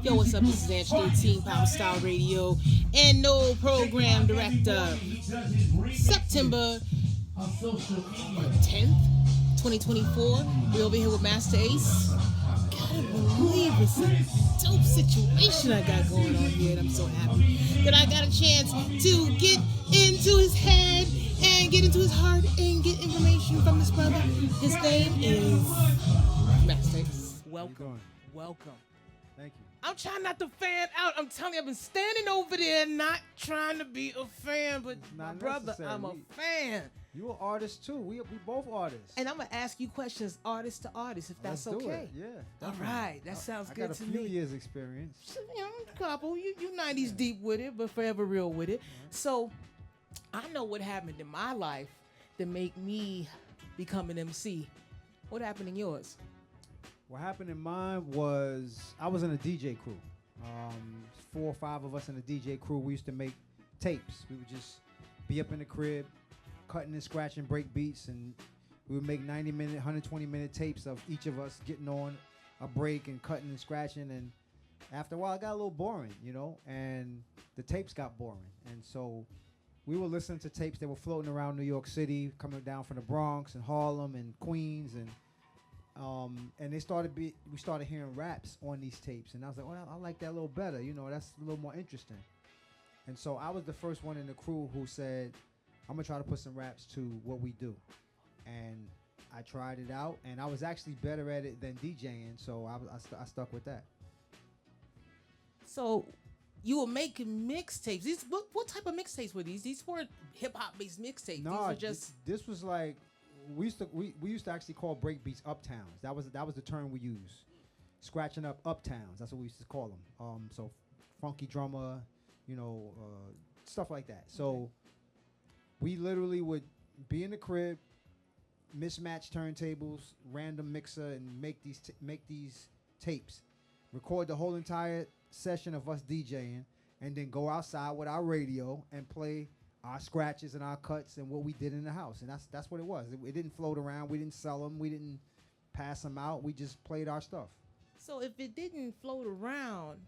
Yo, what's up? This is Ang13, Power Style Radio, and no program director. September 10th, 2024. We over here with Masta Ace. Gotta believe it's a dope situation I got going on here, and I'm so happy that I got a chance to get into his head and get into his heart and get information from his brother. His name is Masta Ace. Welcome. Welcome. Thank you. I'm trying not to fan out. I'm telling you, I've been standing over there not trying to be a fan, but my brother, necessary. I'm a fan. You an artist too. We both artists. And I'm going to ask you questions artist to artist, if that's Let's do okay. it. Yeah. All definitely. right. That sounds good to me. I got a few years experience. So, a couple. You 90s deep with it, but forever real with it. So I know what happened in my life that made me become an MC. What happened in yours? What happened in mine was I was in a DJ crew. 4 or 5 of us in a DJ crew. We used to make tapes. We would just be up in the crib, cutting and scratching break beats, and we would make 90-minute, 120-minute tapes of each of us getting on a break and cutting and scratching. And after a while, it got a little boring, and the tapes got boring. And so we were listening to tapes that were floating around New York City, coming down from the Bronx and Harlem and Queens, and we started hearing raps on these tapes, and I was like, well, I like that a little better, that's a little more interesting. And so I was the first one in the crew who said, I'm gonna try to put some raps to what we do. And I tried it out, and I was actually better at it than DJing, so I stuck with that. So you were making mixtapes. What type of mixtapes were these? These weren't hip hop based mixtapes. No, these were just this was like we used to actually call break beats uptowns. That was the term we used. Scratching up uptowns. That's what we used to call them. So funky drummer, stuff like that. So we literally would be in the crib, mismatch turntables, random mixer, and make these tapes. Record the whole entire session of us DJing, and then go outside with our radio and play our scratches and our cuts and what we did in the house. And that's what it was. It didn't float around. We didn't sell them. We didn't pass them out. We just played our stuff. So if it didn't float around,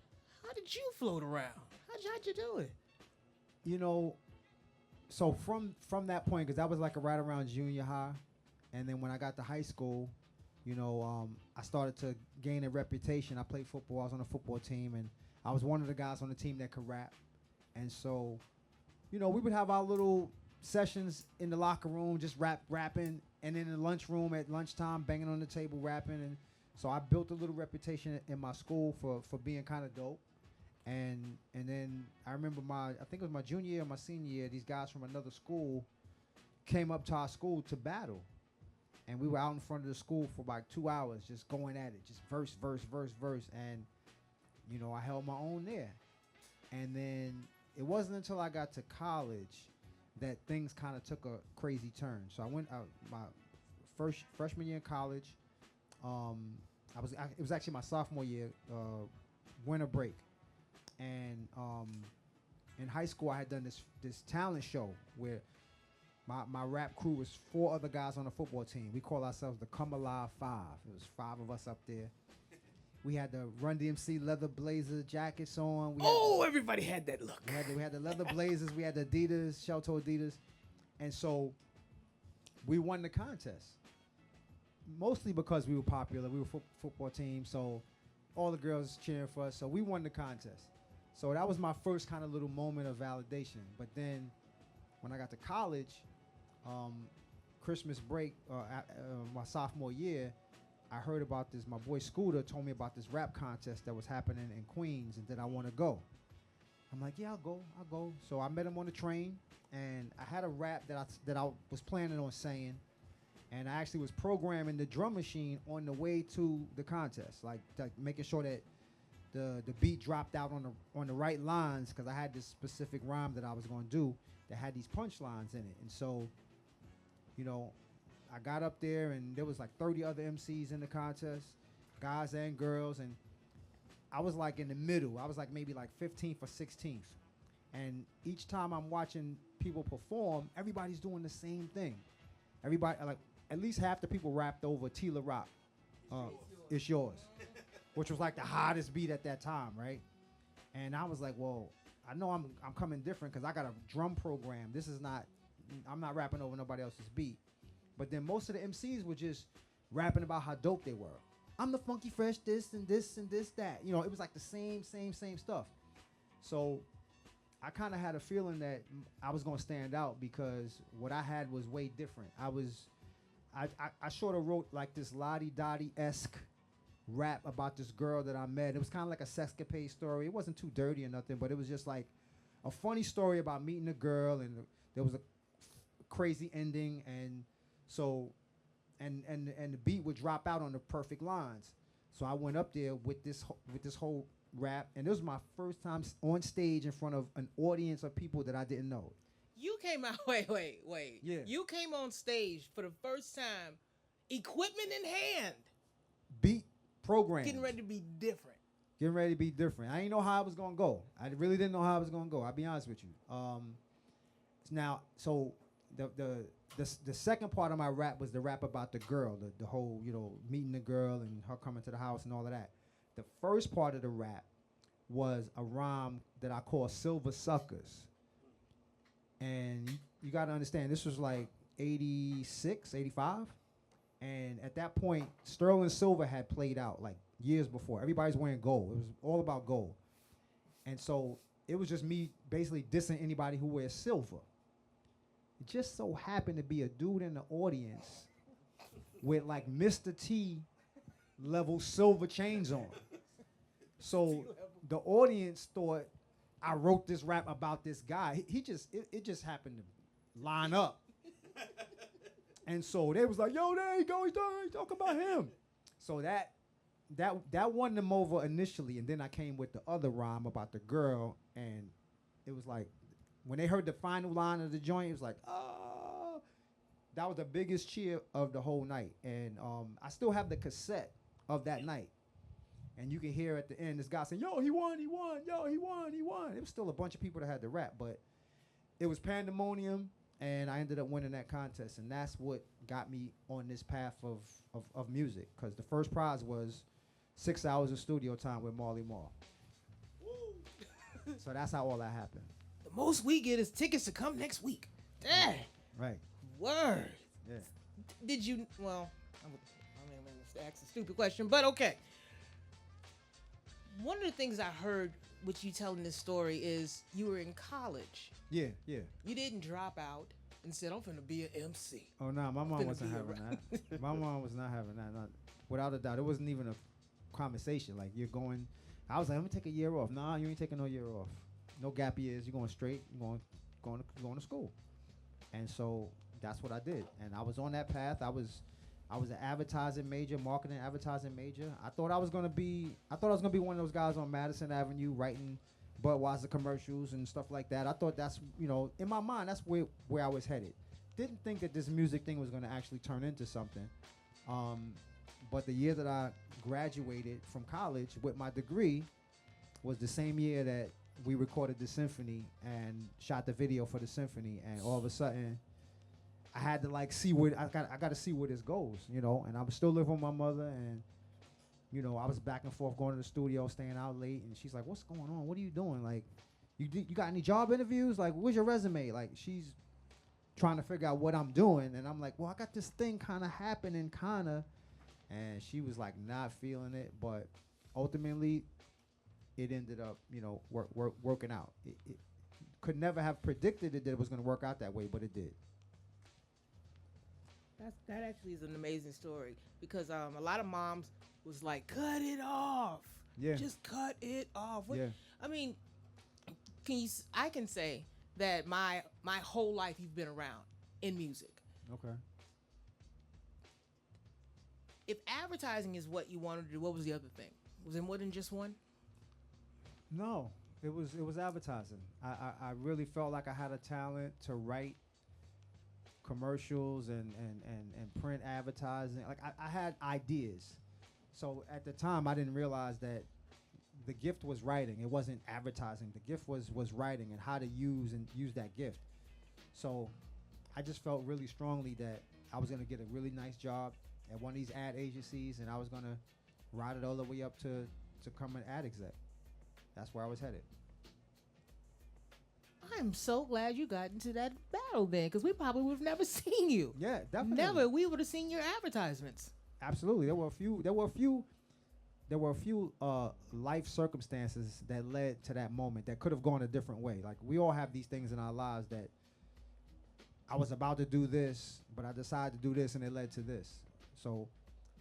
how did you float around? How'd you do it? So from that point, because that was like right around junior high, and then when I got to high school, I started to gain a reputation. I played football. I was on a football team, and I was one of the guys on the team that could rap. And so, we would have our little sessions in the locker room, just rapping, and in the lunchroom at lunchtime, banging on the table, rapping. And so I built a little reputation in my school for being kind of dope. And then I remember I think it was my junior year or my senior year, these guys from another school came up to our school to battle. And we were out in front of the school for about 2 hours just going at it, just verse. And, I held my own there. And then it wasn't until I got to college that things kind of took a crazy turn. So I went out my freshman year in college. It was actually my sophomore year, winter break. And in high school, I had done this talent show where my rap crew was 4 other guys on the football team. We call ourselves the Come Alive 5. It was 5 of us up there. We had the Run DMC leather blazer jackets on. Everybody had that look. We had the leather blazers. We had the Adidas, shell-toe Adidas. And so we won the contest. Mostly because we were popular. We were football team, so all the girls cheering for us. So we won the contest. So that was my first kind of little moment of validation. But then when I got to college, Christmas break, my sophomore year, I heard about this. My boy Scooter told me about this rap contest that was happening in Queens, and did I want to go? I'm like, yeah, I'll go. So I met him on the train, and I had a rap that I was planning on saying, and I actually was programming the drum machine on the way to the contest, like making sure that the beat dropped out on the right lines, because I had this specific rhyme that I was going to do that had these punchlines in it. And so, I got up there, and there was like 30 other MCs in the contest, guys and girls, and I was like in the middle. I was like maybe like 15th or 16th. And each time I'm watching people perform, everybody's doing the same thing. Everybody, like, at least half the people rapped over Tila Rock. It's yours. which was like the hottest beat at that time, right? And I was like, well, I know I'm coming different because I got a drum program. This is not, I'm not rapping over nobody else's beat. But then most of the MCs were just rapping about how dope they were. I'm the funky fresh this and this and this that. You know, it was like the same stuff. So I kind of had a feeling that I was gonna stand out because what I had was way different. I sort of wrote like this Lottie Dottie-esque rap about this girl that I met. It was kind of like a sexcapade story. It wasn't too dirty or nothing, but it was just like a funny story about meeting a girl, and there was a crazy ending, and so and the beat would drop out on the perfect lines. So I went up there with this whole rap, and this was my first time on stage in front of an audience of people that I didn't know. You came out. Wait. Yeah. You came on stage for the first time, equipment in hand, Beat program. getting ready to be different. I didn't know how it was gonna go. I really didn't know how it was gonna go. I'll be honest with you. Now, so the second part of my rap was the rap about the girl, the whole, you know, meeting the girl and her coming to the house and all of that. The first part of the rap was a rhyme that I call Silver Suckers. And you got to understand, this was like 86, 85. And at that point, sterling silver had played out like years before. Everybody's wearing gold. It was all about gold. And so it was just me basically dissing anybody who wears silver. It just so happened to be a dude in the audience with like Mr. T level silver chains on. So the audience thought I wrote this rap about this guy. It just happened to line up. And so they was like, yo, there you go, he's talking about him. So that won them over initially, and then I came with the other rhyme about the girl, and it was like, when they heard the final line of the joint, it was like, oh. That was the biggest cheer of the whole night. And I still have the cassette of that night. And you can hear at the end this guy saying, yo, he won, yo, he won. It was still a bunch of people that had to rap, but it was pandemonium, and I ended up winning that contest. And that's what got me on this path of music, because the first prize was 6 hours of studio time with Marley Marl. So that's how all that happened. The most we get is tickets to come next week. Dang. Right. Word. Yeah. Did you, well, I'm going to ask a stupid question, but okay. One of the things I heard with you telling this story is you were in college. Yeah. You didn't drop out and said, I'm finna be an MC. Oh, no, my mom wasn't having that. My mom was not having that. Not, without a doubt. It wasn't even a conversation. Like, you're going, I was like, I'm going to take a year off. Nah, you ain't taking no year off. No gap years. You're going straight. You're going to school. And so that's what I did. And I was on that path. I was an advertising major, marketing advertising major. I thought I was gonna be one of those guys on Madison Avenue writing Budweiser commercials and stuff like that. I thought that's, you know, in my mind, that's where I was headed. Didn't think that this music thing was gonna actually turn into something. But the year that I graduated from college with my degree was the same year that we recorded the symphony and shot the video for the symphony, and all of a sudden I had to like see where I got to see where this goes, you know. And I was still living with my mother, and you know, I was back and forth going to the studio, staying out late, and she's like, "What's going on? What are you doing? Like, you got any job interviews? Like, where's your resume?" Like, she's trying to figure out what I'm doing, and I'm like, "Well, I got this thing kind of happening, and she was like not feeling it, but ultimately it ended up, you know, working out. It could never have predicted it that it was going to work out that way, but it did. That actually is an amazing story, because a lot of moms was like, cut it off. Yeah. Just cut it off. Yeah. I mean, I can say that my whole life you've been around in music. Okay. If advertising is what you wanted to do, what was the other thing? Was there more than just one? No, it was advertising. I really felt like I had a talent to write commercials and print advertising. Like I had ideas. So at the time I didn't realize that the gift was writing. It wasn't advertising. The gift was writing and how to use that gift. So I just felt really strongly that I was going to get a really nice job at one of these ad agencies, and I was going to ride it all the way up to come an ad exec. That's where I was headed. I'm so glad you got into that battle then, because we probably would have never seen you. Yeah, definitely. Never. We would have seen your advertisements. Absolutely. There were a few life circumstances that led to that moment that could have gone a different way. Like, we all have these things in our lives that I was about to do this, but I decided to do this, and it led to this. So,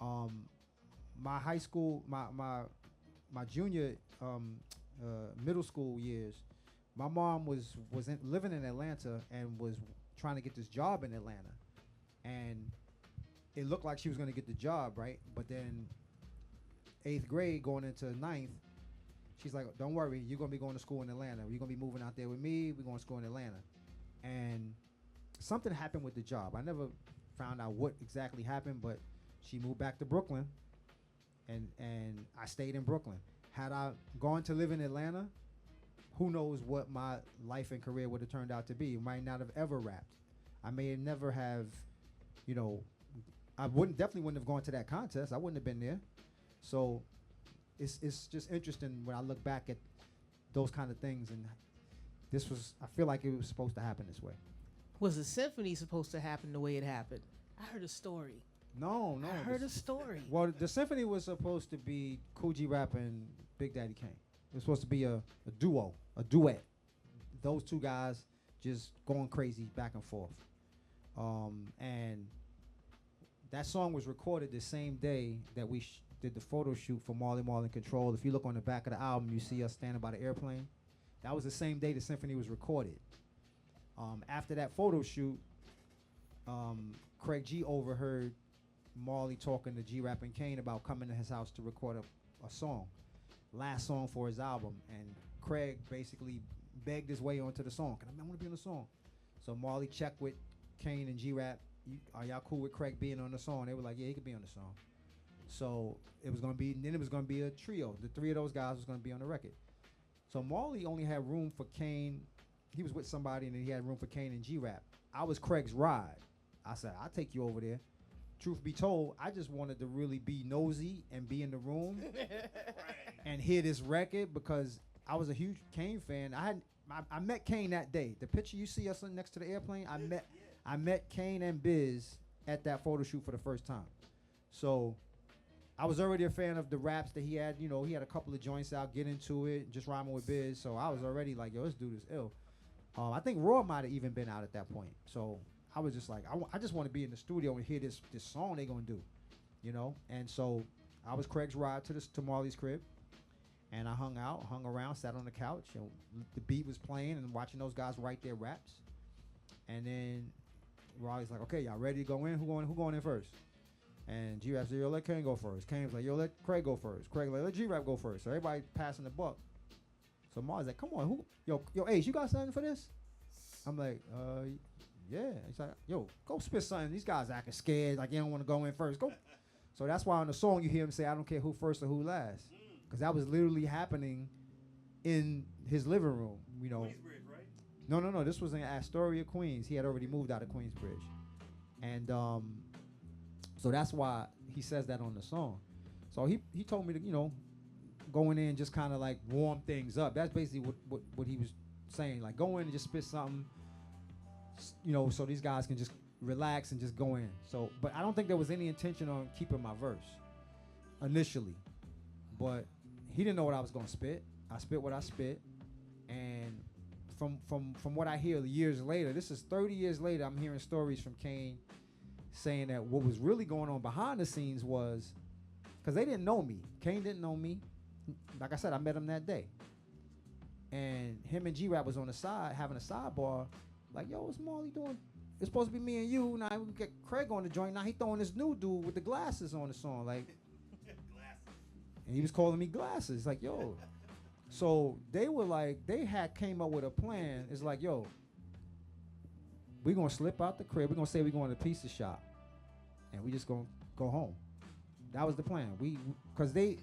my high school, my junior middle school years, my mom was living in Atlanta and was trying to get this job in Atlanta, and it looked like she was going to get the job, right? But then 8th grade going into 9th, she's like, don't worry, you're going to be going to school in Atlanta. You're going to be moving out there with me. We're going to school in Atlanta. And something happened with the job. I never found out what exactly happened, but she moved back to Brooklyn, and I stayed in Brooklyn. Had I gone to live in Atlanta, who knows what my life and career would have turned out to be. Might not have ever rapped. I may never have, I definitely wouldn't have gone to that contest. I wouldn't have been there. So it's just interesting when I look back at those kind of things, and I feel like it was supposed to happen this way. Was the symphony supposed to happen the way it happened? I heard a story. No. I heard a story. Well, the symphony was supposed to be Kool G Rap and Big Daddy Kane. It was supposed to be a duet. Those two guys just going crazy back and forth. And that song was recorded the same day that we did the photo shoot for Marley Marl in Control. If you look on the back of the album, you see us standing by the airplane. That was the same day the symphony was recorded. After that photo shoot, Craig G overheard Marley talking to G Rap and Kane about coming to his house to record a song, last song for his album. And Craig basically begged his way onto the song. I want to be on the song. So Marley checked with Kane and G Rap. Are y'all cool with Craig being on the song? They were like, yeah, he could be on the song. So it was gonna be a trio. The three of those guys was gonna be on the record. So Marley only had room for Kane. He was with somebody, and then he had room for Kane and G Rap. I was Craig's ride. I said, I'll take you over there. Truth be told, I just wanted to really be nosy and be in the room and hear this record, because I was a huge Kane fan. I met Kane that day. The picture you see us next to the airplane, I met Kane and Biz at that photo shoot for the first time. So I was already a fan of the raps that he had. He had a couple of joints out, Get Into It, just rhyming with Biz. So I was already like, yo, this dude is ill. I think Raw might have even been out at that point. So I was just like, I just want to be in the studio and hear this song they gonna do, And so I was Craig's ride to Marley's crib, and I hung around, sat on the couch, and the beat was playing, and watching those guys write their raps. And then Marley's like, okay, y'all ready to go in? Who going in first? And G-Rap said, yo, let Kane go first. Kane's like, yo, let Craig go first. Craig like, let G-Rap go first. So everybody passing the buck. So Marley's like, come on, yo, Ace, you got something for this? I'm like, yeah. He's like, yo, go spit something. These guys acting scared, like you don't want to go in first. Go. So that's why on the song you hear him say, I don't care who first or who last. Because that was literally happening in his living room, Queensbridge, right? No. This was in Astoria, Queens. He had already moved out of Queensbridge. And so that's why he says that on the song. So he told me to, go in there and just kind of like warm things up. That's basically what he was saying. Like, go in and just spit something, so these guys can just relax and just go in. So, but I don't think there was any intention on keeping my verse initially. But he didn't know what I was going to spit. I spit what I spit. And from what I hear years later, this is 30 years later, I'm hearing stories from Kane saying that what was really going on behind the scenes was, because they didn't know me. Kane didn't know me. Like I said, I met him that day. And him and G-Rap was on the side, having a sidebar, like, yo, what's Marley doing? It's supposed to be me and you. Now we get Craig on the joint. Now he throwing this new dude with the glasses on the song. Like, and he was calling me Glasses. Like, yo. So they were like, they had came up with a plan. It's like, yo, we're going to slip out the crib. We're going to say we're going to the pizza shop. And we just going to go home. That was the plan. Because they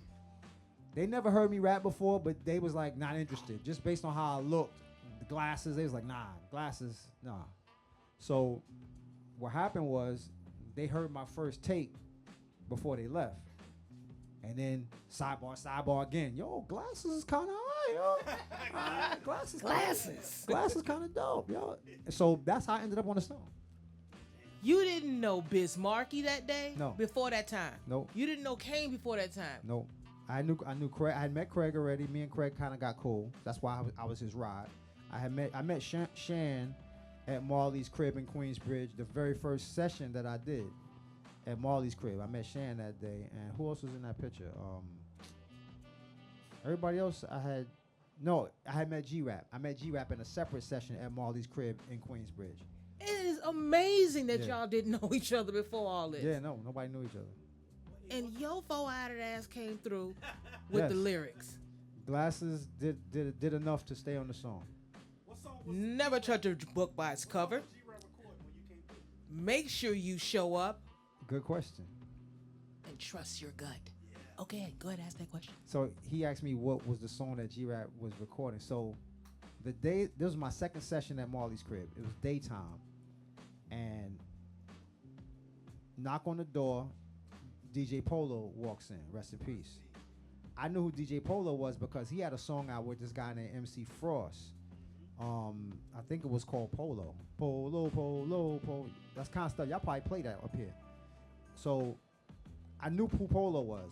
never heard me rap before, but they was like not interested. Just based on how I looked. The glasses, they was like, nah, glasses, nah. So what happened was they heard my first take before they left. And then sidebar again. Yo, glasses is kind of high, yo. Glasses kind of dope, yo. So that's how I ended up on the song. You didn't know Bismarcky that day? No. Before that time? Nope. You didn't know Kane before that time? Nope. I knew Craig. I had met Craig already. Me and Craig kind of got cool. That's why I was his ride. I met Shan at Marley's crib in Queensbridge, the very first session that I did at Marley's crib. I met Shan that day, and who else was in that picture? Everybody else I had met G-Rap. I met G-Rap in a separate session at Marley's crib in Queensbridge. It is amazing that y'all didn't know each other before all this. Yeah, no, nobody knew each other. And your four-eyed ass came through with the lyrics. Glasses did enough to stay on the song. Never judge a book by its cover. Make sure you show up. Good question. And trust your gut. Okay, go ahead, ask that question. So he asked me what was the song that G-Rap was recording. So this was my second session at Marley's crib. It was daytime. And knock on the door, DJ Polo walks in, rest in peace. I knew who DJ Polo was because he had a song out with this guy named MC Frost. I think it was called Polo. Polo. That's kind of stuff. Y'all probably play that up here. So I knew who Polo was.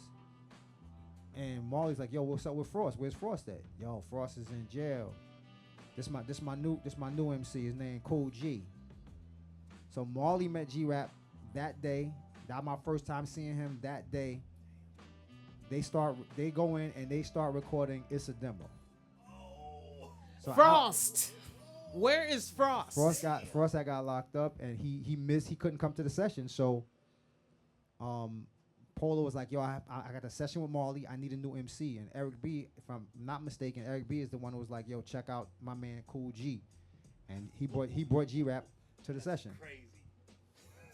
And Marley's like, yo, what's up with Frost? Where's Frost at? Yo, Frost is in jail. This my new MC. His name Cool G. So Marley met G-Rap that day. That was my first time seeing him that day. They go in and they start recording It's a Demo. So Frost. Where is Frost? Frost got locked up and he couldn't come to the session. So Polo was like, yo, I got a session with Marley. I need a new MC. And Eric B, if I'm not mistaken, Eric B is the one who was like, yo, check out my man Cool G. And he brought G-Rap to the session.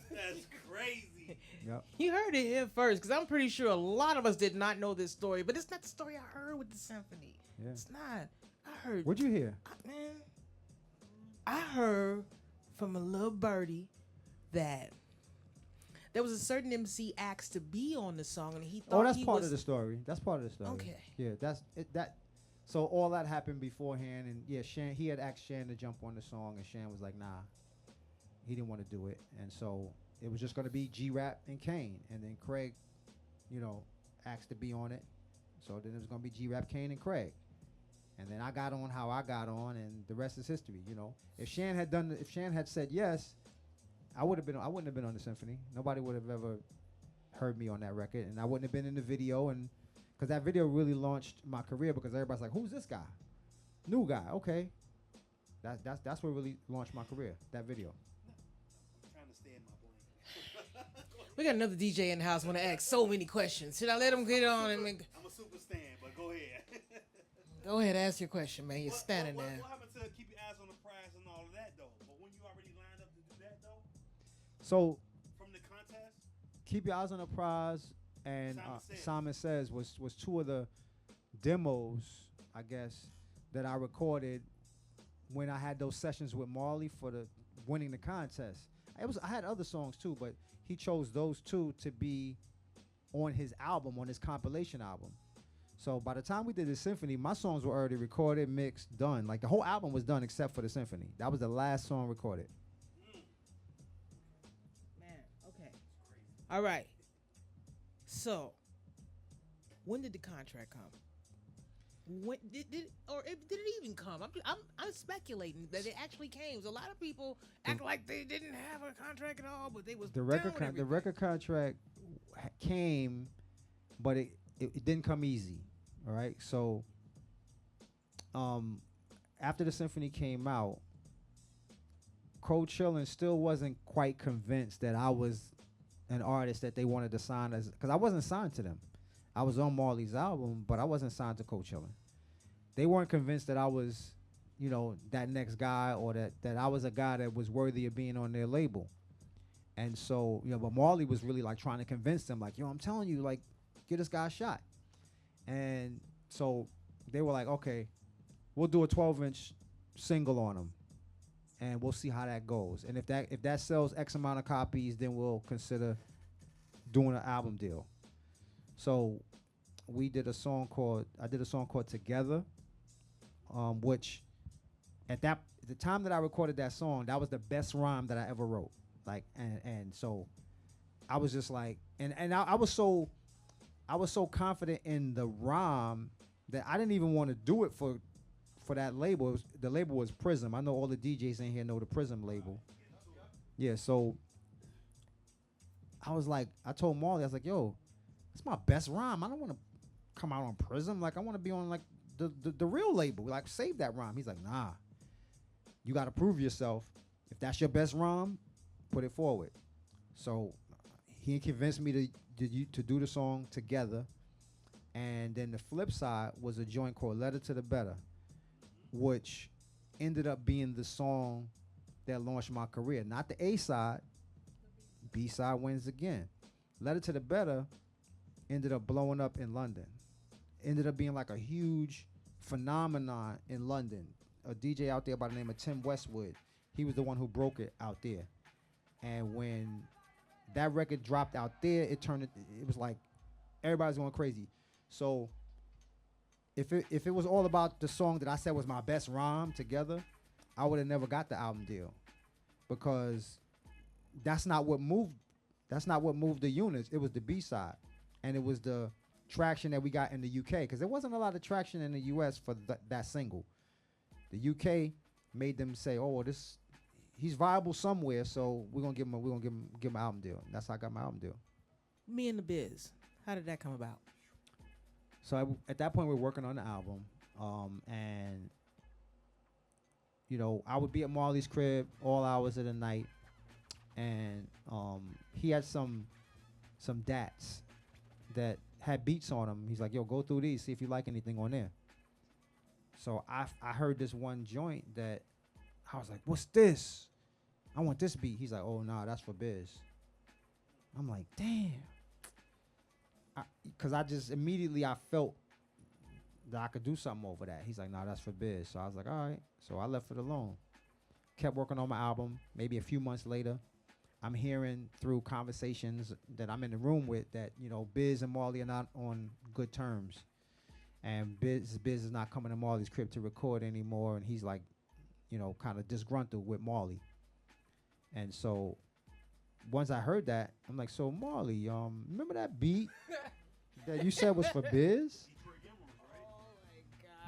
That's crazy. Yep. You heard it here first, because I'm pretty sure a lot of us did not know this story, but it's not the story I heard with the symphony. Yeah. It's not. I heard. What'd you hear? I heard from a little birdie that there was a certain MC asked to be on the song, and he thought Oh, that's part of the story. That's part of the story. Okay. Yeah, that's it. So all that happened beforehand, and yeah, he had asked Shan to jump on the song, and Shan was like, nah, he didn't want to do it, and so it was just gonna be G-Rap and Kane, and then Craig, asked to be on it, so then it was gonna be G-Rap, Kane, and Craig, and then I got on how I got on, and the rest is history. If Shan had said yes, I wouldn't have been on the symphony. Nobody would have ever heard me on that record, and I wouldn't have been in the video, and because that video really launched my career, because everybody's like, who's this guy? New guy, okay. That's what really launched my career, that video. I'm trying to stay in my lane. We got another DJ in the house want to ask so many questions. Should I let him get on and make... I'm a super stan, but go ahead. Go ahead, ask your question, man. You're standing there. What happened to keep your eyes on the prize and all of that, though? But when you already lined up to do that, though? So From the contest? Keep Your Eyes on the Prize and Simon Says was two of the demos, I guess, that I recorded when I had those sessions with Marley for the winning the contest. I had other songs too, but he chose those two to be on his album, on his compilation album. So by the time we did the symphony, my songs were already recorded, mixed, done. Like the whole album was done except for the symphony. That was the last song recorded. Man, okay. All right. So, when did the contract come? When did it even come? I'm speculating that it actually came. So a lot of people act like they didn't have a contract at all, but they was the record contract came, but it didn't come easy. All right, so after the symphony came out, Cold Chillin' still wasn't quite convinced that I was an artist that they wanted to sign as, because I wasn't signed to them. I was on Marley's album, but I wasn't signed to Cold Chillin'. They weren't convinced that I was, that next guy, or that I was a guy that was worthy of being on their label. And so, but Marley was really like trying to convince them, like, I'm telling you, like, give this guy a shot. And so they were like, okay, we'll do a 12-inch single on him, and we'll see how that goes. And if that sells X amount of copies, then we'll consider doing an album deal. So we did a song called I did a song called Together, which at the time that I recorded that song, that was the best rhyme that I ever wrote. Like and so I was just like and I was so confident in the rhyme that I didn't even want to do it for that label. The label was Prism. I know all the DJs in here know the Prism label. Yeah, so I was like, I told Marley, I was like, yo, it's my best rhyme. I don't want to come out on Prism. Like, I want to be on like the real label. Like, save that rhyme. He's like, nah, you got to prove yourself. If that's your best rhyme, put it forward. So he convinced me to do the song Together. And then the flip side was a joint called Letter to the Better, which ended up being the song that launched my career. Not the A side. B side wins again. Letter to the Better ended up blowing up in London. Ended up being like a huge phenomenon in London. A DJ out there by the name of Tim Westwood, he was the one who broke it out there. And when that record dropped out there, it was like everybody's going crazy. So if it was all about the song that I said was my best rhyme Together, I would have never got the album deal, because that's not what moved the units. It was the B-side, and it was the traction that we got in the UK, because there wasn't a lot of traction in the US for that single. The UK made them say, "Oh, well, he's viable somewhere, so we're gonna give him an album deal." And that's how I got my album deal. Me and the Biz. How did that come about? So at that point, we were working on the album, and you know, I would be at Marley's crib all hours of the night, and he had some DATs that had beats on them. He's like, "Yo, go through these, see if you like anything on there." So I heard this one joint that I was like, "What's this? I want this beat." He's like, "Oh, nah, that's for Biz." I'm like, "Damn." Because I just immediately I felt that I could do something over that. He's like, "Nah, that's for Biz." So I was like, "All right." So I left it alone. Kept working on my album. Maybe a few months later, I'm hearing through conversations that I'm in the room with that, you know, Biz and Marley are not on good terms. And Biz is not coming to Marley's crib to record anymore. And he's like, you know, kind of disgruntled with Marley. And so once I heard that, I'm like, "So Marley, remember that beat that you said was for Biz?"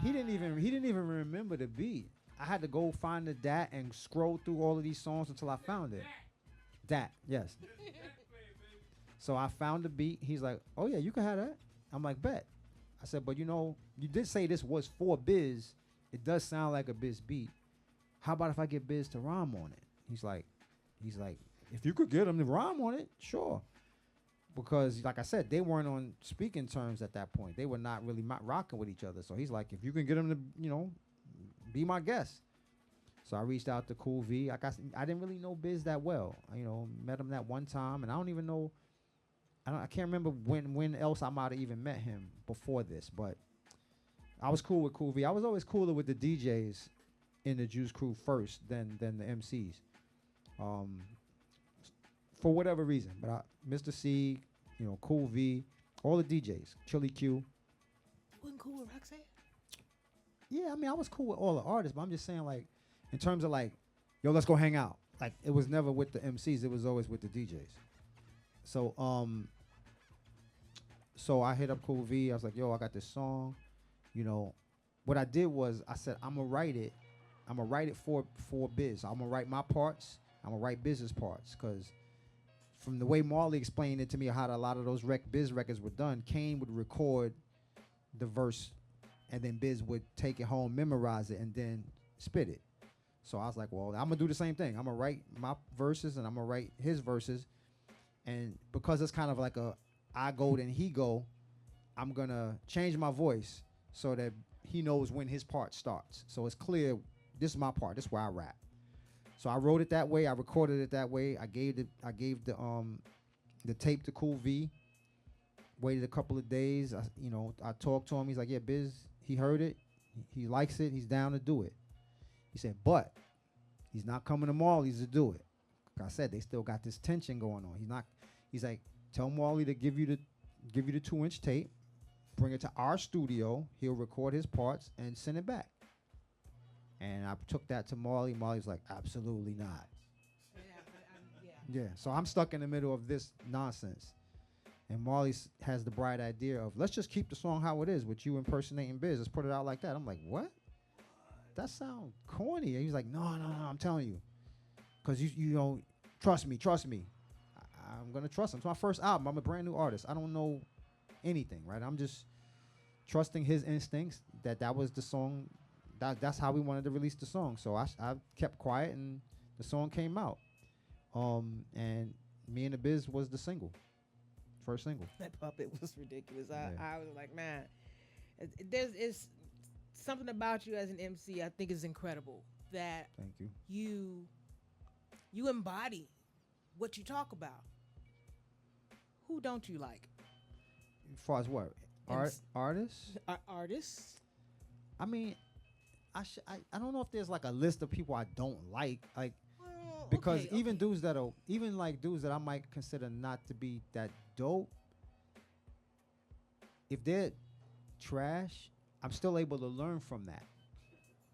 He didn't even remember the beat. I had to go find the DAT and scroll through all of these songs until I found it. DAT, yes. So I found the beat. He's like, "Oh yeah, you can have that." I'm like, "Bet." I said, "But you know, you did say this was for Biz. It does sound like a Biz beat. How about if I get Biz to rhyme on it?" He's like, "If you could get him to rhyme on it, sure." Because, like I said, they weren't on speaking terms at that point. They were not really rocking with each other. So he's like, "If you can get him to, you know, be my guest." So I reached out to Cool V. I didn't really know Biz that well. You know, met him that one time, and I don't even know. I can't remember when else I might have even met him before this. But I was cool with Cool V. I was always cooler with the DJs in the Juice Crew first than the MCs. For whatever reason, but Mr. C, you know, Cool V, all the DJs, Chili Q. You wasn't cool with Roxanne? Yeah, I mean, I was cool with all the artists, but I'm just saying, like, in terms of like, yo, let's go hang out. Like, it was never with the MCs; it was always with the DJs. So, so I hit up Cool V. I was like, "Yo, I got this song." You know, what I did was I said, "I'm gonna write it. I'm gonna write it for Biz. I'm gonna write my parts. I'm gonna write Biz's parts, because." From the way Marley explained it to me, how a lot of those Biz records were done, Kane would record the verse, and then Biz would take it home, memorize it, and then spit it. So I was like, well, I'm going to do the same thing. I'm going to write my verses, and I'm going to write his verses. And because it's kind of like a I go, then he go, I'm going to change my voice so that he knows when his part starts. So it's clear, this is my part. This is where I rap. So I wrote it that way. I recorded it that way. I gave the tape to Cool V. Waited a couple of days. I talked to him. He's like, "Yeah, Biz, he heard it. He likes it. He's down to do it." He said, "But he's not coming to Marley's to do it." Like I said, they still got this tension going on. He's like, "Tell Marley to give you the 2-inch tape bring it to our studio. He'll record his parts and send it back. And I took that to Marley. Marley's like, absolutely not. Yeah, so I'm stuck in the middle of this nonsense. And Marley has the bright idea of, let's just keep the song how it is with you impersonating Biz. Let's put it out like that. I'm like, what? That sounds corny. And he's like, no, I'm telling you. Because you don't, trust me. I'm going to trust him. It's my first album. I'm a brand new artist. I don't know anything, right? I'm just trusting his instincts that was the song. That's how we wanted to release the song. So I kept quiet and the song came out. And Me and the Biz was the single. First single. That puppet was ridiculous. Yeah. I was like, man, there's something about you as an MC I think is incredible. That Thank you. You embody what you talk about. Who don't you like? As far as what? Artists? Artists? I mean, I don't know if there's like a list of people I don't like. Like, because even dudes that I might consider not to be that dope, if they're trash, I'm still able to learn from that.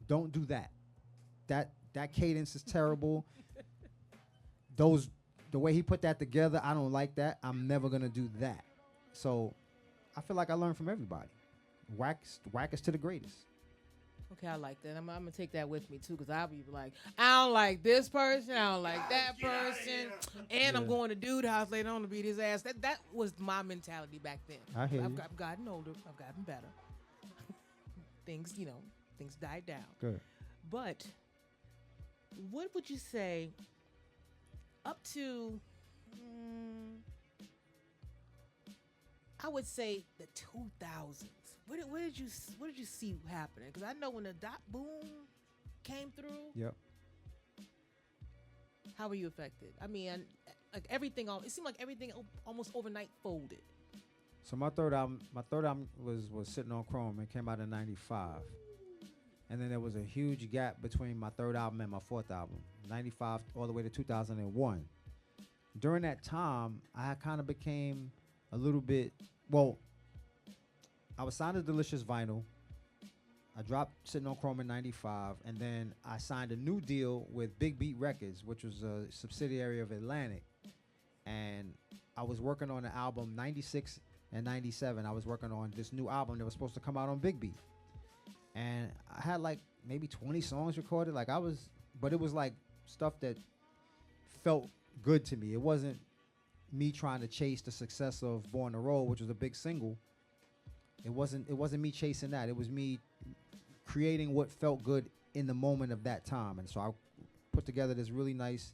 Don't do that. That cadence is terrible. The way he put that together, I don't like that. I'm never gonna do that. So I feel like I learn from everybody. Wackest to the greatest. Okay, I like that. I'm gonna take that with me too, because I'll be like, I don't like this person, I don't like that person, and I'm going to dude house later on to beat his ass. That was my mentality back then. I hear you. I've gotten older, I've gotten better. Things died down. Good. But what would you say up to? I would say the 2000s. What did you see happening? Because I know when the dot boom came through. Yep. How were you affected? I mean, like everything. It seemed like everything almost overnight folded. So my third album was Sitting on Chrome. It came out in '95, and then there was a huge gap between my third album and my fourth album, '95 all the way to 2001. During that time, I kind of became a little bit, I was signed to Delicious Vinyl. I dropped Sitting on Chrome in '95, and then I signed a new deal with Big Beat Records, which was a subsidiary of Atlantic. And I was working on an album '96 and '97. I was working on this new album that was supposed to come out on Big Beat. And I had like maybe 20 songs recorded. But it was like stuff that felt good to me. It wasn't me trying to chase the success of Born to Roll, which was a big single. It wasn't me chasing that. It was me creating what felt good in the moment of that time. And so I put together this really nice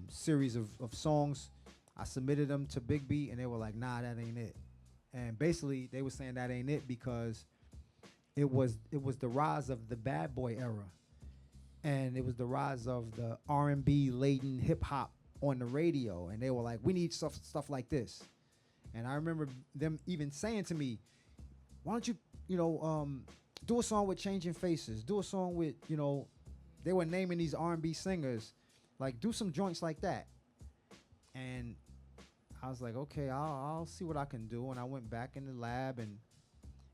series of songs. I submitted them to Big B, and they were like, nah, that ain't it. And basically, they were saying that ain't it because it was the rise of the bad boy era. And it was the rise of the R&B laden hip hop on the radio. And they were like, we need stuff like this. And I remember them even saying to me, why don't you, do a song with Changing Faces, do a song with, they were naming these R&B singers, like do some joints like that. And I was like, okay, I'll see what I can do. And I went back in the lab, and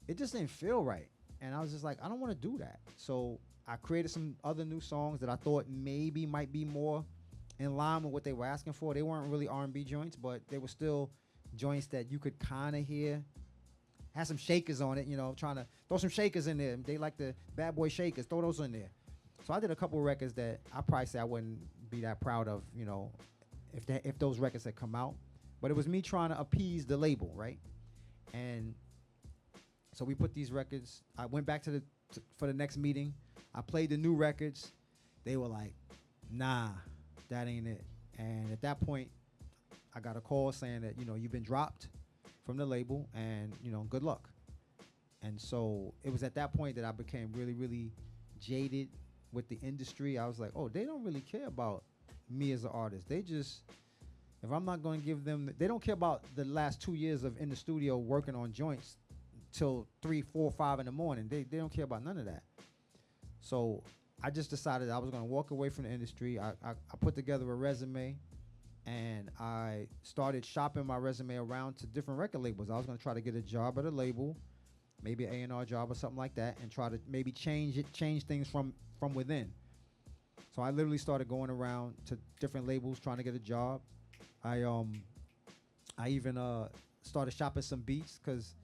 it just didn't feel right. And I was just like, I don't want to do that. So I created some other new songs that I thought maybe might be more in line with what they were asking for. They weren't really R&B joints, but they were still joints that you could kind of hear. Had some shakers on it, trying to throw some shakers in there. They like the bad boy shakers, throw those in there. So I did a couple of records that I probably say I wouldn't be that proud of, if those records had come out. But it was me trying to appease the label, right? And so we put these records. I went back for the next meeting. I played the new records. They were like, nah, that ain't it. And at that point, I got a call saying that, you've been dropped from the label and, good luck. And so it was at that point that I became really, really jaded with the industry. I was like, oh, they don't really care about me as an artist. They just, if I'm not going to give them, they don't care about the last 2 years of in the studio working on joints till 3, 4, 5 in the morning. They don't care about none of that. So I just decided I was going to walk away from the industry. I put together a resume, and I started shopping my resume around to different record labels. I was gonna try to get a job at a label, maybe an A&R job or something like that, and try to maybe change things from within. So I literally started going around to different labels trying to get a job. I even started shopping some beats because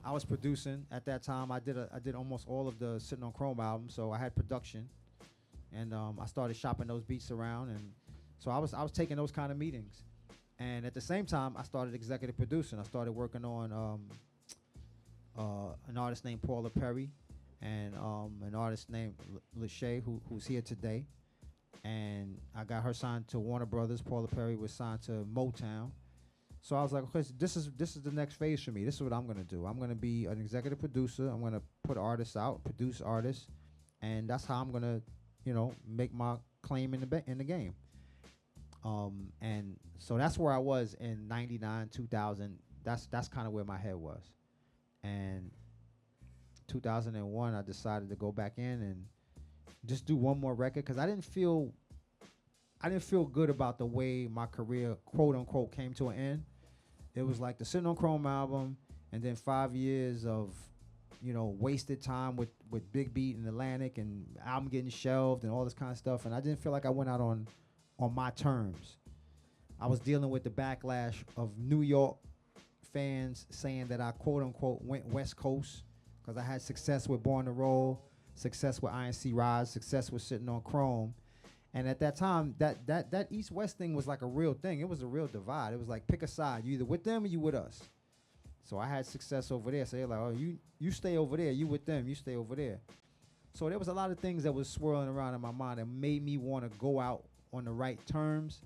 I was producing at that time. I did almost all of the Sitting on Chrome albums, so I had production, and I started shopping those beats around, and so I was taking those kind of meetings, and at the same time I started executive producing. I started working on an artist named Paula Perry, and an artist named Lachey, who's here today, and I got her signed to Warner Brothers. Paula Perry was signed to Motown. So I was like, okay, so this is the next phase for me. This is what I'm gonna do. I'm gonna be an executive producer. I'm gonna put artists out, produce artists, and that's how I'm gonna, make my claim in the game. And so that's where I was in '99, 2000. That's kind of where my head was. And 2001, I decided to go back in and just do one more record because I didn't feel good about the way my career, quote unquote, came to an end. It was like the Sitting on Chrome album, and then 5 years of, wasted time with Big Beat and Atlantic, and album getting shelved and all this kind of stuff. And I didn't feel like I went out on my terms. I was dealing with the backlash of New York fans saying that I, quote unquote, went West Coast because I had success with Born to Roll, success with INC Rise, success with Sitting on Chrome. And at that time, that East-West thing was like a real thing. It was a real divide. It was like, pick a side. You either with them or you with us. So I had success over there. So they're like, oh, you stay over there. You with them. You stay over there. So there was a lot of things that was swirling around in my mind that made me want to go out on the right terms.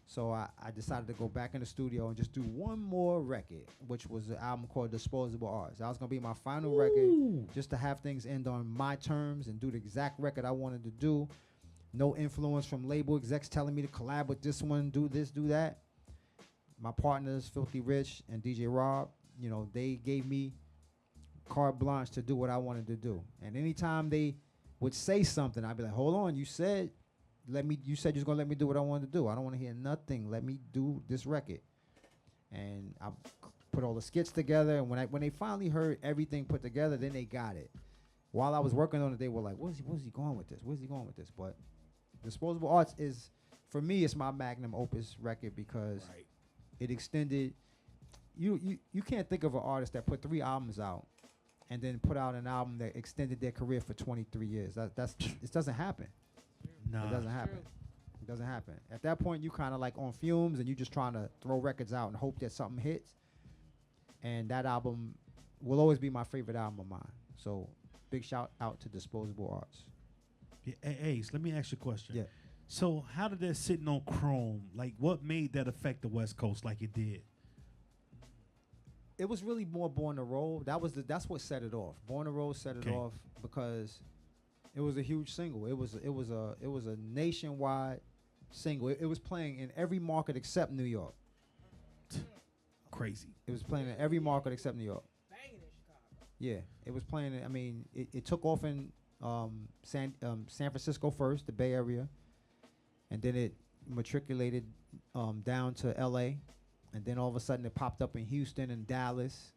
So I decided to go back in the studio and just do one more record, which was an album called Disposable Arts. That was going to be my final record, just to have things end on my terms and do the exact record I wanted to do. No influence from label execs telling me to collab with this one, do this, do that. My partners, Filthy Rich and DJ Rob, they gave me carte blanche to do what I wanted to do. And anytime they would say something, I'd be like, hold on, you said you said you was gonna let me do what I wanted to do. I don't want to hear nothing. Let me do this record. And I put all the skits together, and when they finally heard everything put together, then they got it. While I was working on it, they were like, where's he going with this? Where's he going with this? But Disposable Arts is, for me, it's my magnum opus record because it extended. You can't think of an artist that put 3 albums out and then put out an album that extended their career for 23 years. It doesn't happen. No, it doesn't happen. It doesn't happen. At that point, you kind of like on fumes and you just trying to throw records out and hope that something hits. And that album will always be my favorite album of mine. So big shout out to Disposable Arts. Yeah, Ace, let me ask you a question. Yeah. So how did that Sitting on Chrome, like what made that affect the West Coast like it did? It was really more Born to Roll. That's what set it off. Born to Roll set it off because it was a huge single. It was a nationwide single. It was playing in every market except New York. Crazy. It was playing in every market except New York. Banging in Chicago. Yeah, it was playing. I mean, it took off in San Francisco first, the Bay Area, and then it matriculated down to L.A., and then all of a sudden it popped up in Houston and Dallas.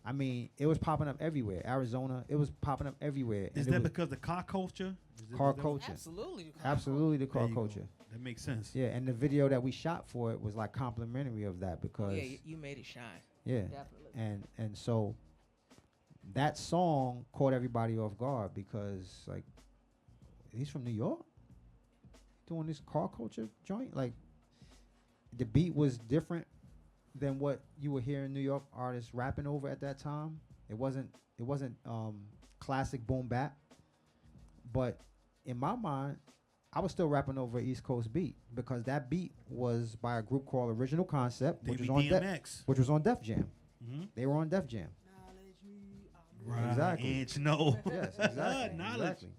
I mean, it was popping up everywhere. Arizona, it was popping up everywhere. Is that because the car culture? Car culture. Absolutely. Absolutely, the car culture. That makes sense. Yeah, and the video that we shot for it was like complimentary of that because. Yeah, you made it shine. Yeah, Definitely. And so that song caught everybody off guard because like he's from New York doing this car culture joint. Like the beat was different than what you were hearing New York artists rapping over at that time. It wasn't classic boom bap, but in my mind, I was still rapping over East Coast beat because that beat was by a group called Original Concept, which was on Def Jam. Mm-hmm. They were on Def Jam. Right. Exactly. And no. Yes, exactly. Knowledge. Exactly.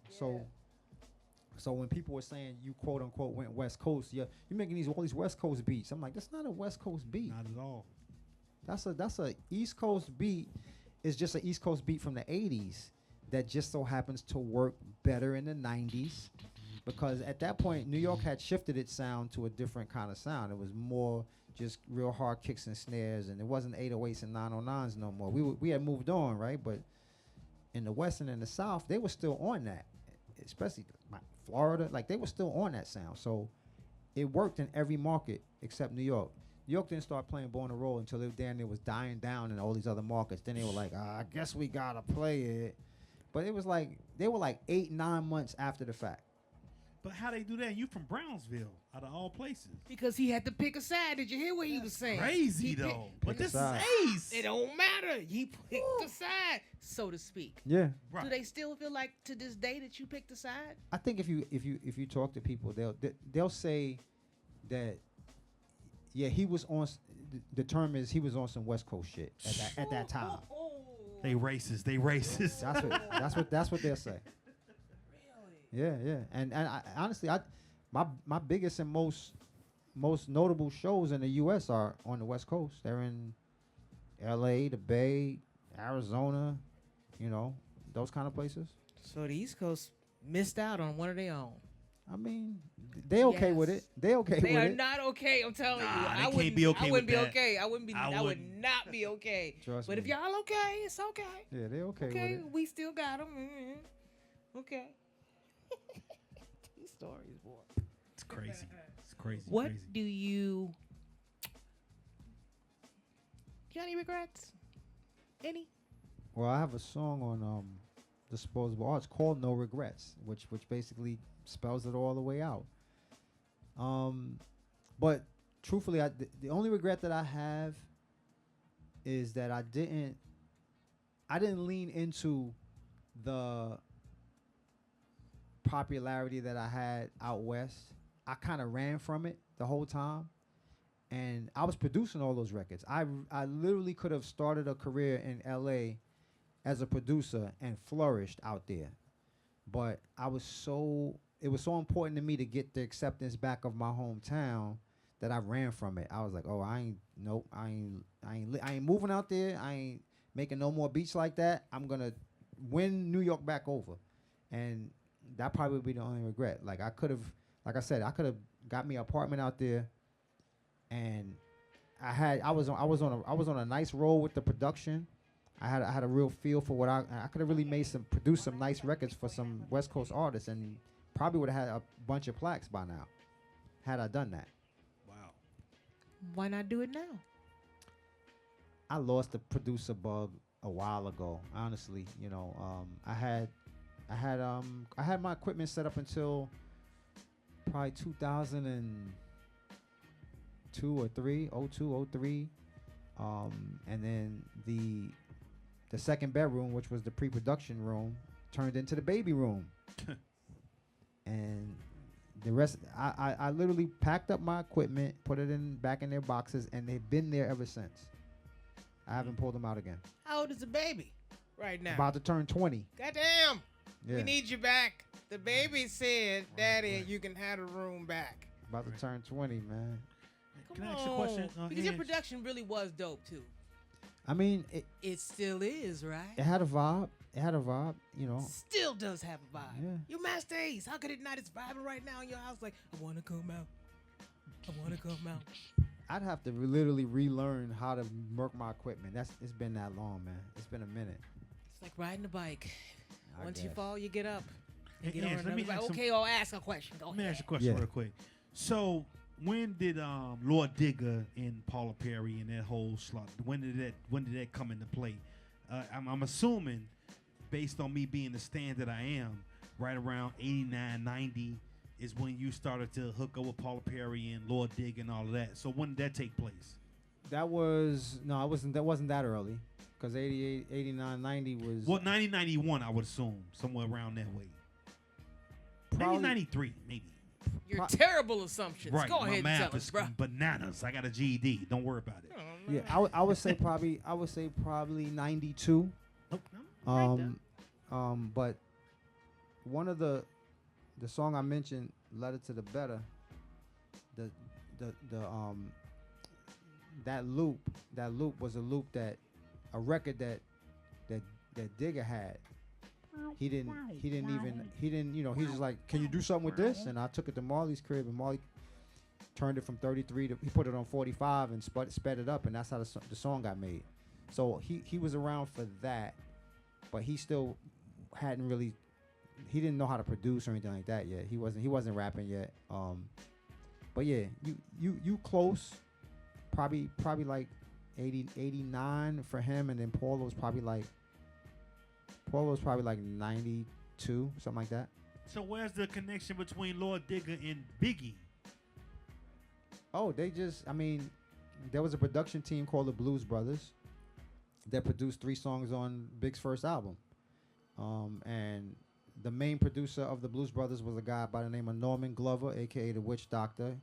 So when people were saying you quote unquote went West Coast, you're making all these West Coast beats. I'm like, that's not a West Coast beat. Not at all. That's a East Coast beat. It's just an East Coast beat from the 80s that just so happens to work better in the 90s because at that point New York had shifted its sound to a different kind of sound. It was more just real hard kicks and snares, and it wasn't 808s and 909s no more. We had moved on, right? But in the West and in the South, they were still on that, especially Florida. Like, they were still on that sound. So it worked in every market except New York. New York didn't start playing Born to Roll until it was dying down in all these other markets. Then they were like, I guess we gotta play it. But it was like, they were like 8-9 months after the fact. But how they do that? You from Brownsville, out of all places. Because he had to pick a side. Did you hear what he was saying? Crazy, though. But this is Ace. It don't matter. He picked a side, so to speak. Yeah. Right. Do they still feel like to this day that you picked a side? I think if you talk to people, they'll say that, yeah, he was on. The term is he was on some West Coast shit at that time. They racist. They racist. That's what they'll say. Really? Yeah. And I, honestly, my biggest and most notable shows in the U.S. are on the West Coast. They're in L.A., the Bay, Arizona, those kind of places. So the East Coast missed out on one of their own. I mean, they okay with it. They okay with it. They are not okay. I'm telling you. I can't be okay I wouldn't with be that. okay. I would wouldn't. not be okay. Trust but me. if y'all okay, it's okay. Yeah, they okay with Okay, it. we still got them. Okay. These stories, boy. It's crazy. It's crazy. What crazy. do you got any regrets? Any? Well, I have a song on Disposable Arts called "No Regrets," which basically spells it all the way out. But truthfully, the only regret that I have is that I didn't lean into the popularity that I had out west. I kind of ran from it the whole time, and I was producing all those records. I literally could have started a career in LA as a producer and flourished out there, but it was so important to me to get the acceptance back of my hometown that I ran from it. I was like, oh, I ain't moving out there. I ain't making no more beats like that. I'm gonna win New York back over, and that probably would be the only regret. Like, I could have got me an apartment out there, and I was on a nice roll with the production. I had a real feel for what I could have really produced some nice records for some West Coast artists, and probably would have had a bunch of plaques by now had I done that. Wow. Why not do it now? I lost the producer bug a while ago. Honestly, I had my equipment set up until probably 2002 or 03, and then the second bedroom, which was the pre-production room, turned into the baby room. And the rest, I literally packed up my equipment, put it back in their boxes, and they've been there ever since. I haven't pulled them out again. How old is the baby right now? About to turn 20. Goddamn. Yeah. We need you back. The baby said, Daddy, you can have the room back. About to turn 20, man. Can I ask you a question? Because your Ange? production really was dope, too. I mean, It still is, right? it had a vibe. Still does have a vibe. Yeah. Your Masta Ace, how could it not? It's vibing right now in your house like, I want to come out. I want to come out. I'd have to literally relearn how to work my equipment. It's been that long, man. It's been a minute. It's like riding a bike. I Once you guess. fall, you get up. Hey, Get on Ange, let me another bike. ask Okay, I'll ask a question. Go Let me ahead. ask you a question Yeah. real quick. So, when did Lord Digger and Paula Perry and that whole slot? When did that come into play? I'm assuming, based on me being the stand that I am, right around 89, 90 is when you started to hook up with Paula Perry and Lord Digger and all of that. So when did that take place? That wasn't that early. Because 88, 89, 90 was... Well, 90, 91, I would assume, somewhere around that way. Maybe Probably- 93, maybe. Your terrible assumptions. Right, Go my ahead and math tell us, is bro. bananas. I got a GED. Don't worry about it. Yeah, I would say probably 92. But one of the song I mentioned, "Letter to the Better," that loop was a record that Digger had, he didn't you know, he's just like, can you do something with this? And I took it to Marley's crib, and Marley turned it from 33 to, he put it on 45 and sped it up, and that's how the song got made. So he was around for that, but he still hadn't really, he didn't know how to produce or anything like that yet. He wasn't rapping yet. But yeah, you close, probably like 89 for him, and then Paulo's probably like 92, something like that. So where's the connection between Lord Digger and Biggie? Oh, there was a production team called the Blues Brothers that produced 3 songs on Big's first album. And the main producer of the Blues Brothers was a guy by the name of Norman Glover, a.k.a. the Witch Doctor.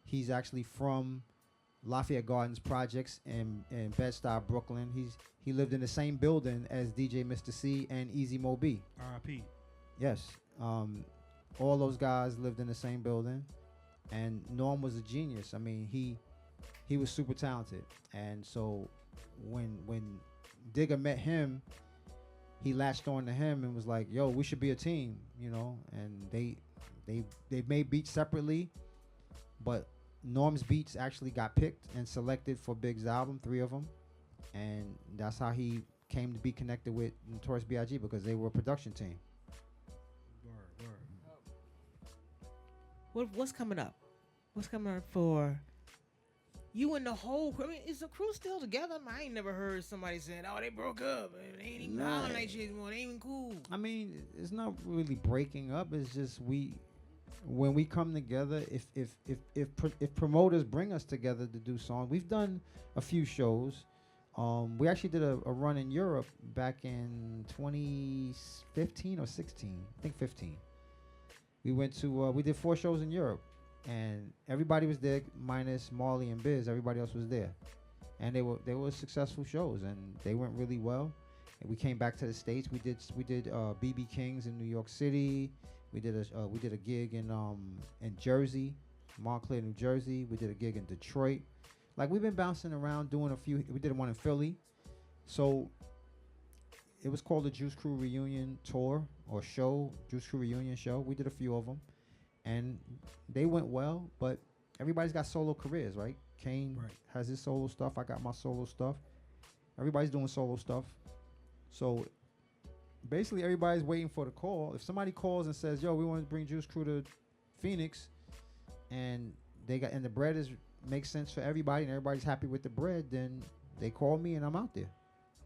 He's actually from Lafayette Gardens Projects in Bed-Stuy, Brooklyn. He lived in the same building as DJ Mr. C and Easy Mo B. R.I.P. Yes. All those guys lived in the same building. And Norm was a genius. I mean, he was super talented. And so when Digger met him, he latched on to him and was like, yo, we should be a team, you know. And they made beats separately, but Norm's beats actually got picked and selected for Big's album, 3 of them. And that's how he came to be connected with Notorious B.I.G. because they were a production team. What's coming up? What's coming up for you and the whole crew? I mean, is the crew still together? I ain't never heard somebody saying, "Oh, they broke up. They ain't even hollering like shit anymore. They ain't even cool." I mean, it's not really breaking up. It's just when we come together, if promoters bring us together to do songs, we've done a few shows. We actually did a run in Europe back in 2015 or 16. I think 15. We went to we did 4 shows in Europe, and everybody was there minus Marley and Biz. Everybody else was there, and they were successful shows, and they went really well. And we came back to the States. We did BB King's in New York City. We did a gig in Jersey, Montclair, New Jersey. We did a gig in Detroit. Like, we've been bouncing around doing a few. We did one in Philly. So it was called the Juice Crew Reunion Tour or show, Juice Crew Reunion show. We did a few of them, and they went well. But everybody's got solo careers, right? Kane has his solo stuff. I got my solo stuff. Everybody's doing solo stuff. So basically, everybody's waiting for the call. If somebody calls and says, "Yo, we want to bring Juice Crew to Phoenix," and the bread makes sense for everybody, and everybody's happy with the bread, then they call me and I'm out there.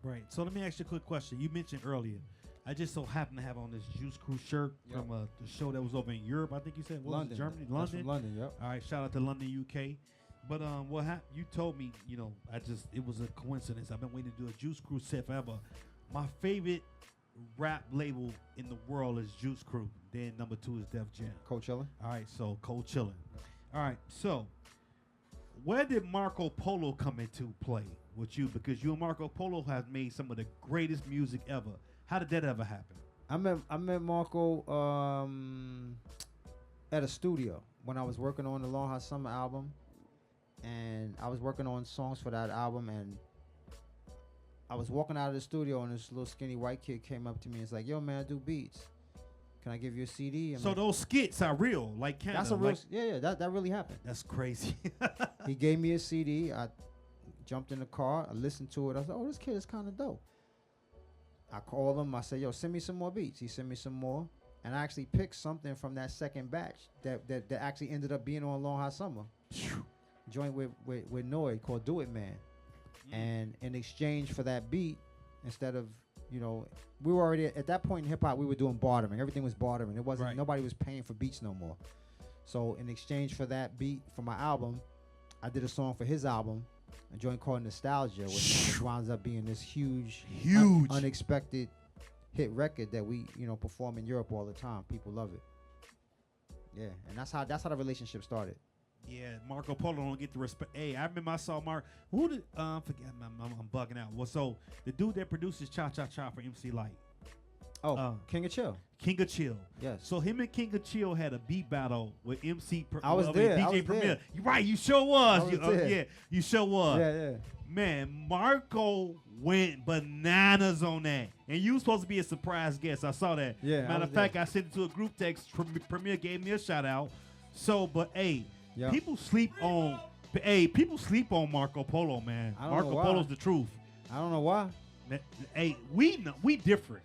Right. So let me ask you a quick question. You mentioned earlier, I just so happen to have on this Juice Crew shirt from the show that was over in Europe. I think you said London, Germany, That's London. from London. Yep. All right. Shout out to London, UK. But you told me, it was a coincidence. I've been waiting to do a Juice Crew set forever. My favorite rap label in the world is Juice Crew. Then number 2 is Def Jam. Cold Chillin'. All right, so Cold Chillin'. All right, so where did Marco Polo come into play with you? Because you and Marco Polo have made some of the greatest music ever. How did that ever happen? I met Marco at a studio when I was working on the Long Hot Summer album, and I was working on songs for that album, and I was walking out of the studio, and this little skinny white kid came up to me and was like, "Yo, man, I do beats. Can I give you a CD?" So those skits are real, like Canada. That's a real, that really happened. That's crazy. He gave me a CD. I jumped in the car. I listened to it. I said, "Oh, this kid is kind of dope." I called him. I said, "Yo, send me some more beats." He sent me some more, and I actually picked something from that second batch that actually ended up being on Long Hot Summer. Joint with Noy called "Do It Man." And in exchange for that beat, instead of, we were already at that point in hip hop, we were doing bartering. Everything was bartering. It wasn't, nobody was paying for beats no more. So in exchange for that beat for my album, I did a song for his album, a joint called Nostalgia, which winds up being this huge, unexpected hit record that we, perform in Europe all the time. People love it. Yeah, and that's how the relationship started. Yeah, Marco Polo don't get the respect. Hey, I remember I saw who did, forget, I'm bugging out. Well, so the dude that produces Cha Cha Cha for MC Light. Oh, King of Chill. King of Chill. Yes. So him and King of Chill had a beat battle with MC. I was there. DJ Premier. There. You're right. You sure was. Yeah, you sure was. Yeah. Man, Marco went bananas on that. And you were supposed to be a surprise guest. I saw that. Yeah, I Matter was of fact, there. I sent it to a group text. Premier gave me a shout out. So, but hey, Yep. people sleep on. Hey, people sleep on Marco Polo, man. I don't know Marco why. Polo's the truth. I don't know why. Hey, we know, we different.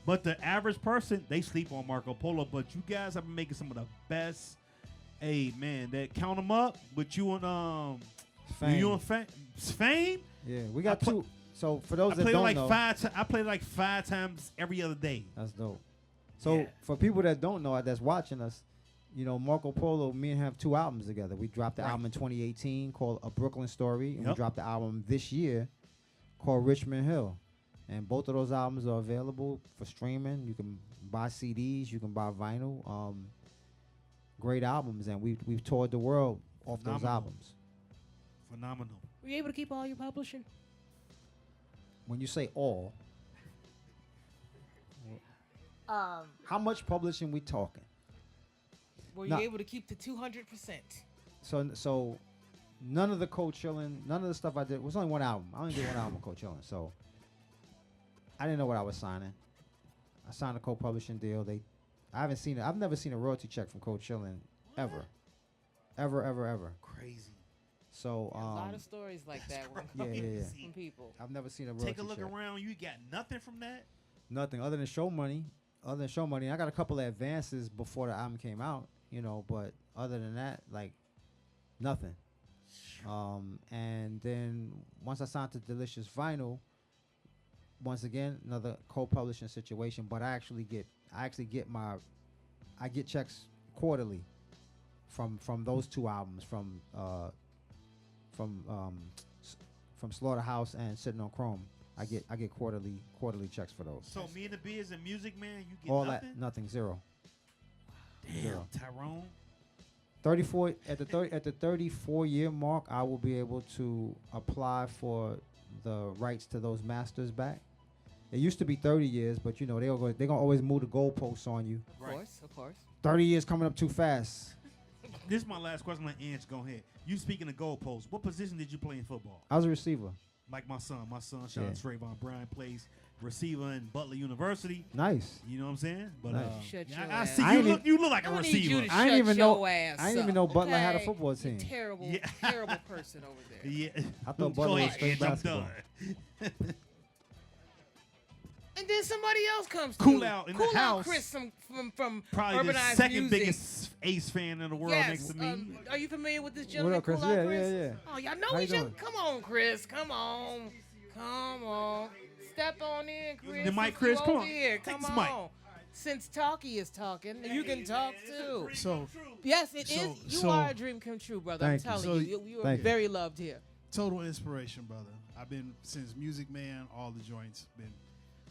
But the average person, they sleep on Marco Polo. But you guys have been making some of the best. Hey, man, that count them up. But you and Fame. you and Fame. Yeah, we got I pla- two. So for those I that play don't like know, I play like 5 times every other day. that's dope. So Yeah. for people that don't know, that's watching us, you know, Marco Polo, me and him have 2 albums together. We dropped the Right. album in 2018 called A Brooklyn Story, and we Yep. dropped the album this year called Richmond Hill. And both of those albums are available for streaming. You can buy CDs, you can buy vinyl. Great albums, and we've toured the world off those Phenomenal. albums. Phenomenal. Were you able to keep all your publishing? When you say all, how much publishing we talking? Were No. you able to keep the 200%? So none of the Coachillin, none of the stuff I did, it was only one album. I only did one album with Coachillin, so I didn't know what I was signing. I signed a co-publishing deal. I've never seen a royalty check from Coachillin ever. Ever. Crazy. So A lot of stories like that yeah. from people. I've never seen a royalty Take a look check. around. You got nothing from that. Nothing other than show money. I got a couple of advances before the album came out, you know, but other than that, like nothing. And then once I signed to Delicious Vinyl, once again another co-publishing situation, but I get checks quarterly from those 2 albums from Slaughterhouse and Sitting on Chrome. I get quarterly checks for those. So me and the Beers and Music Man, you get All nothing. that, nothing, zero. Damn, Zero. Tyrone. 34 at the 34-year mark, I will be able to apply for the rights to those masters back. It used to be 30 years, but you know they're gonna always move the goalposts on you. Of course. 30 years coming up too fast. This is my last question. Let Ange go ahead. You speaking of goalposts, what position did you play in football? I was a receiver. Like my son, shout out Yeah. to Trayvon Bryan, plays receiver in Butler University. Nice. You know what I'm saying? But Nice. Shut your I ass see I you ain't look. You look like a I need you receiver. to I ain't shut even your know- ass I didn't even up, know Butler had a okay? football You team. Terrible, Yeah. terrible person over there. Yeah. I thought Go Butler was ahead, straight Ange, I'm basketball. done. And then somebody else comes Cool through. out in the Cool out house. Chris from Probably the Urbanized second Music. biggest Ace fan in the world Yes. next to me. Are you familiar with this What gentleman? up, Chris? Cool out Yeah, Chris? yeah. Oh, y'all know How you each other. doing? Come on, Chris. Come on. Step on in, Chris. The mic, Since Chris, you come over on. Here. Take Come this on. mic. Since Talkie is talking, you can talk too. So, Yes, it is. So- You so- are a dream come true, brother. Thank you. I'm telling So- you are Thank you. very loved here. total inspiration, brother. I've been since Music Man, all the joints, been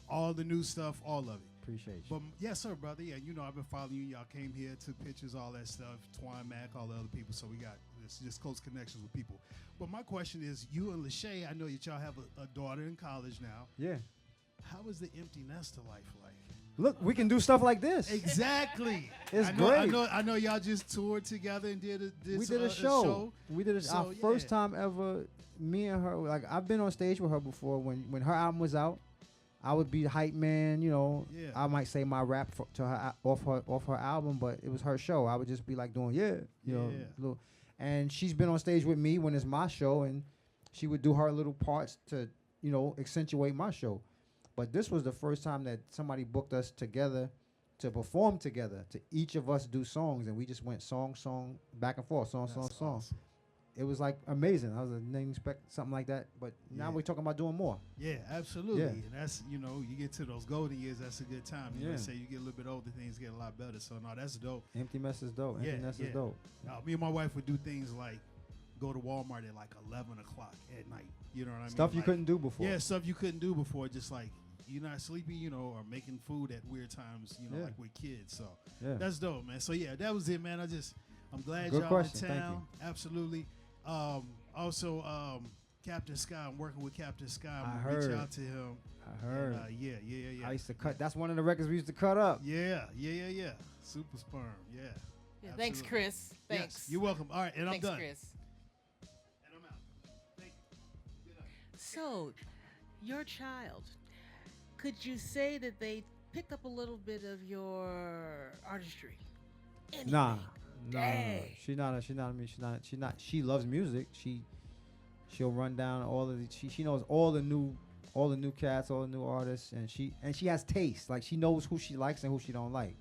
all the new stuff, all of it. Appreciate you. But yes, sir, brother. Yeah, you know I've been following you. Y'all came here, took pictures, all that stuff. Twine Mac, all the other people. So we got this just close connections with people. But my question is, you and Lachey, I know that y'all have a daughter in college now. Yeah. How is the empty nester life like? Look, we can do stuff like this. Exactly. It's I know, great. I know y'all just toured together and did We did a show. We did So, our first yeah. time ever. Me and her, like I've been on stage with her before. When her album was out, I would be the hype man. You know, Yeah. I might say my rap to her off her album, but it was her show. I would just be like doing you know, Yeah. little. And she's been on stage with me when it's my show, and she would do her little parts to accentuate my show. But this was the first time that somebody booked us together to perform together, to each of us do songs, and we just went song, back and forth, song. Awesome. It was like amazing. I didn't expect something like that, but now Yeah. we're talking about doing more. Yeah, absolutely. Yeah. And that's, you get to those golden years, that's a good time. You know, Yeah. they say you get a little bit older, things get a lot better. So, no, that's dope. Empty Mess is dope. Empty Yeah, Nest yeah. is dope. Me and my wife would do things like go to Walmart at like 11 o'clock at night. You know what I mean? Stuff you Like, couldn't do before. Yeah, stuff you couldn't do before. Just like you're not sleepy, or making food at weird times, Yeah. like with kids. So Yeah. that's dope, man. So, yeah, that was it, man. I'm glad Good y'all question. in Thank town. Absolutely. Also, Captain Sky, I'm working with Captain Sky. I'm I gonna reach heard. out to him. I heard. And, yeah. I used to cut. That's one of the records we used to cut up. Yeah. Super sperm, yeah. Yeah, thanks, Absolutely. Chris. Thanks. Yes, you're welcome. All right, and Thanks, I'm done. Chris. And I'm out. Thank you. Good night. So, your child, could you say that they picked up a little bit of your artistry? Anything? Nah, no. Dang. She's not. I mean, she's not. She loves music. She'll run down all of the. She knows all the new cats, all the new artists, and she has taste. Like, she knows who she likes and who she don't like.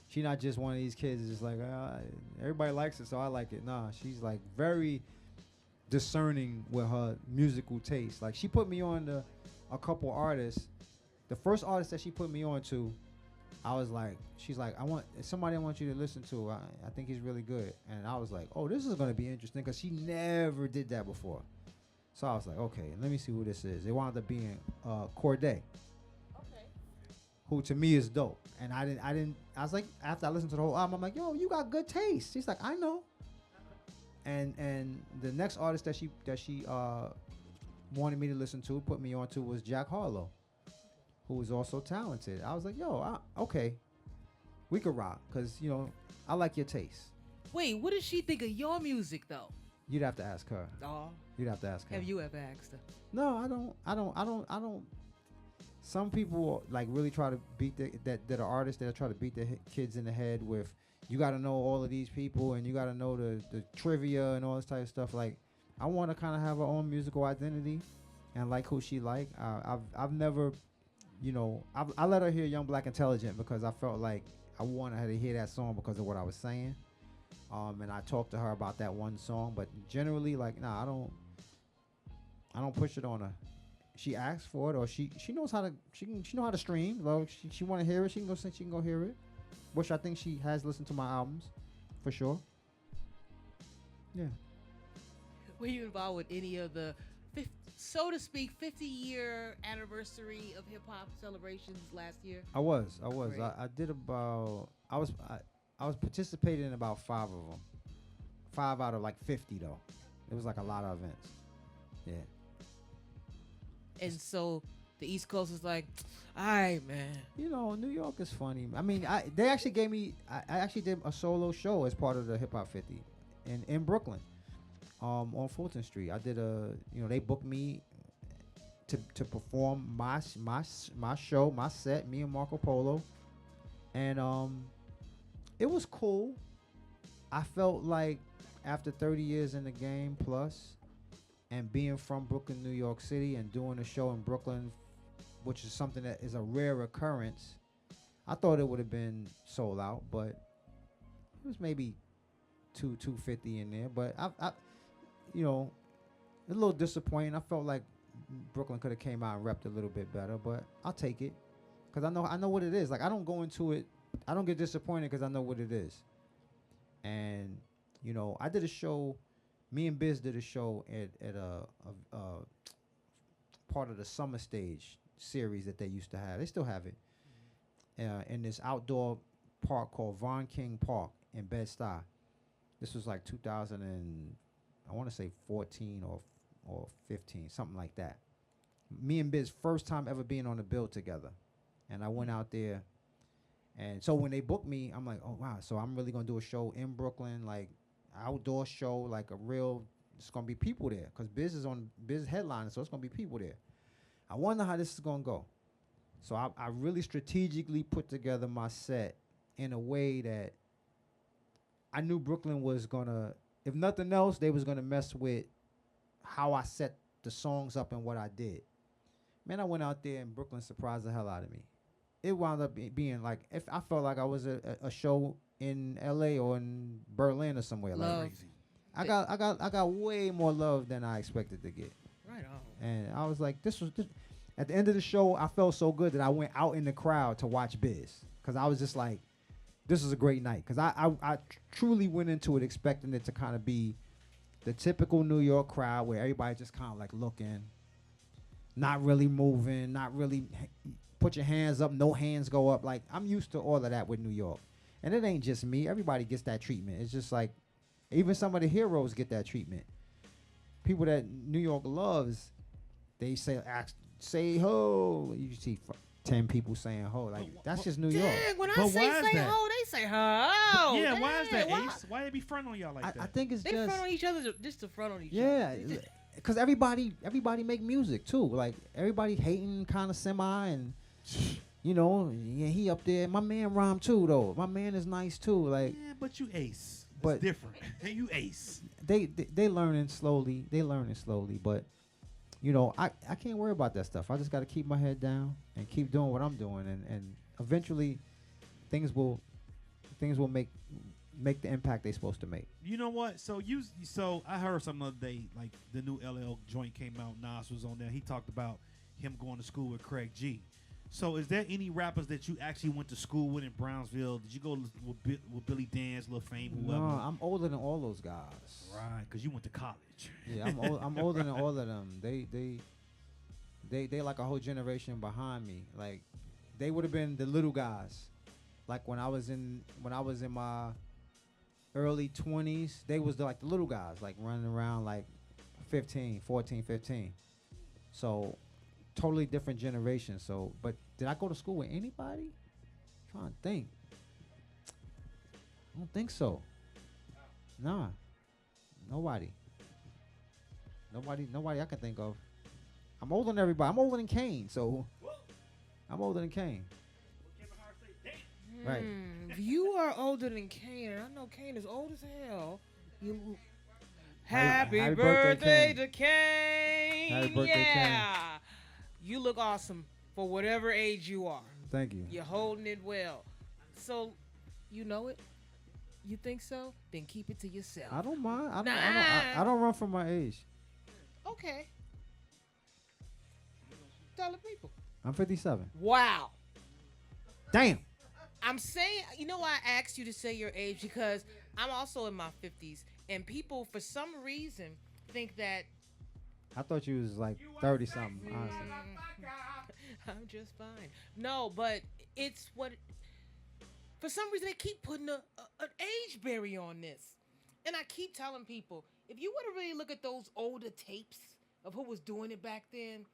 She's not just one of these kids that's just like, everybody likes it, so I like it. Nah, she's like very discerning with her musical taste. Like, she put me on to a couple artists. The first artist that she put me on to, I was like, she's like, somebody I want you to listen to. I think he's really good. And I was like, oh, this is going to be interesting, because she never did that before. So I was like, okay, let me see who this is. It wound up being Corday, who to me is dope. And I was like, after I listened to the whole album, I'm like, yo, you got good taste. She's like, I know. And the next artist that she wanted me to listen to, put me on to, was Jack Harlow, who was also talented. I was like, yo, okay, we could rock, because, I like your taste. Wait, what does she think of your music though? You'd have to ask her. Oh, You'd have to ask her. have you ever asked her? No, I don't. Some people like really try to beat that are artists that try to beat their kids in the head with, you got to know all of these people and you got to know the trivia and all this type of stuff. Like, I want to kind of have her own musical identity and like who she like. I've never, I let her hear Young Black Intelligent because I felt like I wanted her to hear that song because of what I was saying. And I talked to her about that one song, but generally, like, nah, I don't push it on her. She asks for it, or she knows how to she know how to stream. Like, she want to hear it, she can go hear it. Which I think she has listened to my albums, for sure. Yeah. Were you involved with any of the, so to speak, 50-year anniversary of hip hop celebrations last year? I was. Great. I did about. I was participating in about 5 of them. 5 out of like 50 though. It was like a lot of events. Yeah. And so the East Coast is like, all right, man. New York is funny. I mean, they actually gave me. I actually did a solo show as part of the Hip Hop 50 in Brooklyn, on Fulton Street. I did they booked me to perform my show, my set, me and Marco Polo, and it was cool. I felt like after 30 years in the game plus, and being from Brooklyn, New York City, and doing a show in Brooklyn, which is something that is a rare occurrence, I thought it would have been sold out, but it was maybe 250 in there. But I a little disappointing. I felt like Brooklyn could have came out and repped a little bit better, but I'll take it, because I know what it is. Like, I don't go into it. I don't get disappointed because I know what it is. And I did a show. Me and Biz did a show at a part of the Summer Stage series that they used to have. They still have it. In this outdoor park called Von King Park in Bed-Stuy. This was like 2000 and I want to say 14 or 15, something like that. Me and Biz first time ever being on the bill together, and I went out there. And so when they booked me, I'm like, oh wow, so I'm really gonna do a show in Brooklyn, like outdoor show, like it's gonna be people there, because Biz headliner, so it's gonna be people there. I wonder how this is gonna go. So I really strategically put together my set in a way that I knew Brooklyn was gonna, if nothing else, they was gonna mess with how I set the songs up and what I did. Man, I went out there and Brooklyn surprised the hell out of me. It wound up being like, if I felt like I was a show in LA or in Berlin or somewhere. Love. Like, I got way more love than I expected to get. Right on. And I was like, this. At the end of the show, I felt so good that I went out in the crowd to watch Biz, because I was just like, this is a great night. Because I truly went into it expecting it to kind of be the typical New York crowd where everybody just kind of like looking, not really moving, not really put your hands up, no hands go up. Like, I'm used to all of that with New York. And it ain't just me. Everybody gets that treatment. It's just like, even some of the heroes get that treatment. People that New York loves, they say ho. You see 10 people saying ho. Like, that's just New York. Dang, when I But say why is that? ho, they say ho. Yeah, why is that, Dang, Ace? Why they be front on y'all like that? I think it's They just, front on each other just to front on each other. yeah. because everybody make music too. Like everybody hating kind of semi, and yeah, he up there. My man rhyme too though. My man is nice too. Like Yeah, but you ace. But- It's different. You ace. they learning slowly. But I can't worry about that stuff. I just got to keep my head down and keep doing what I'm doing, and eventually things will make the impact they're supposed to make. You know what? So I heard some other day, like the new LL joint came out. Nas was on there. He talked about him going to school with Craig G. So is there any rappers that you actually went to school with in Brownsville? Did you go with Billy Dan's, Lil Fame, whoever? No, I'm older than all those guys. Right, because you went to college. Yeah, I'm older than all of them. They like a whole generation behind me. Like they would have been the little guys. Like when I was in my early 20s, they was like the little guys, like running around like 14, 15. So totally different generation. So, but did I go to school with anybody? Trying to think. I don't think so. Nah. Nobody I can think of. I'm older than everybody. I'm older than Kane, so I'm older than Kane. Right. You are older than Kane, and I know Kane is old as hell. Happy Happy birthday, birthday to Kane. Happy birthday, yeah. You look awesome for whatever age you are. Thank you. You're holding it well. So, you know it? You think so? Then keep it to yourself. I don't mind. Nah. I don't run from my age. Okay. Tell the people. I'm 57. Wow. Damn. I'm saying, you know why I asked you to say your age? Because I'm also in my 50s, and people, for some reason, think that I thought you was like 30 something. Honestly. I'm just fine. No, but it's what. For some reason, they keep putting an age barrier on this, and I keep telling people, if you were to really look at those older tapes of who was doing it back then,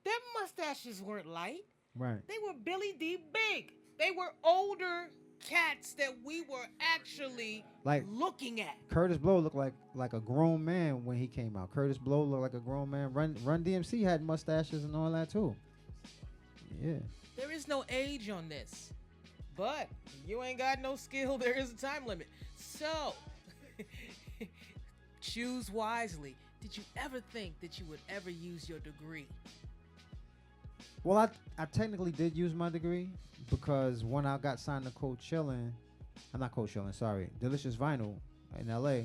their mustaches weren't light. Right. They were Billy D. Big. They were older cats that we were actually Like looking at. Curtis Blow looked like a grown man when he came out. Curtis Blow looked like a grown man. Run DMC had mustaches and all that too. Yeah. There is no age on this. But you ain't got no skill, there is a time limit. So, choose wisely. Did you ever think that you would ever use your degree? Well, I technically did use my degree because when I got signed to Delicious Vinyl in LA,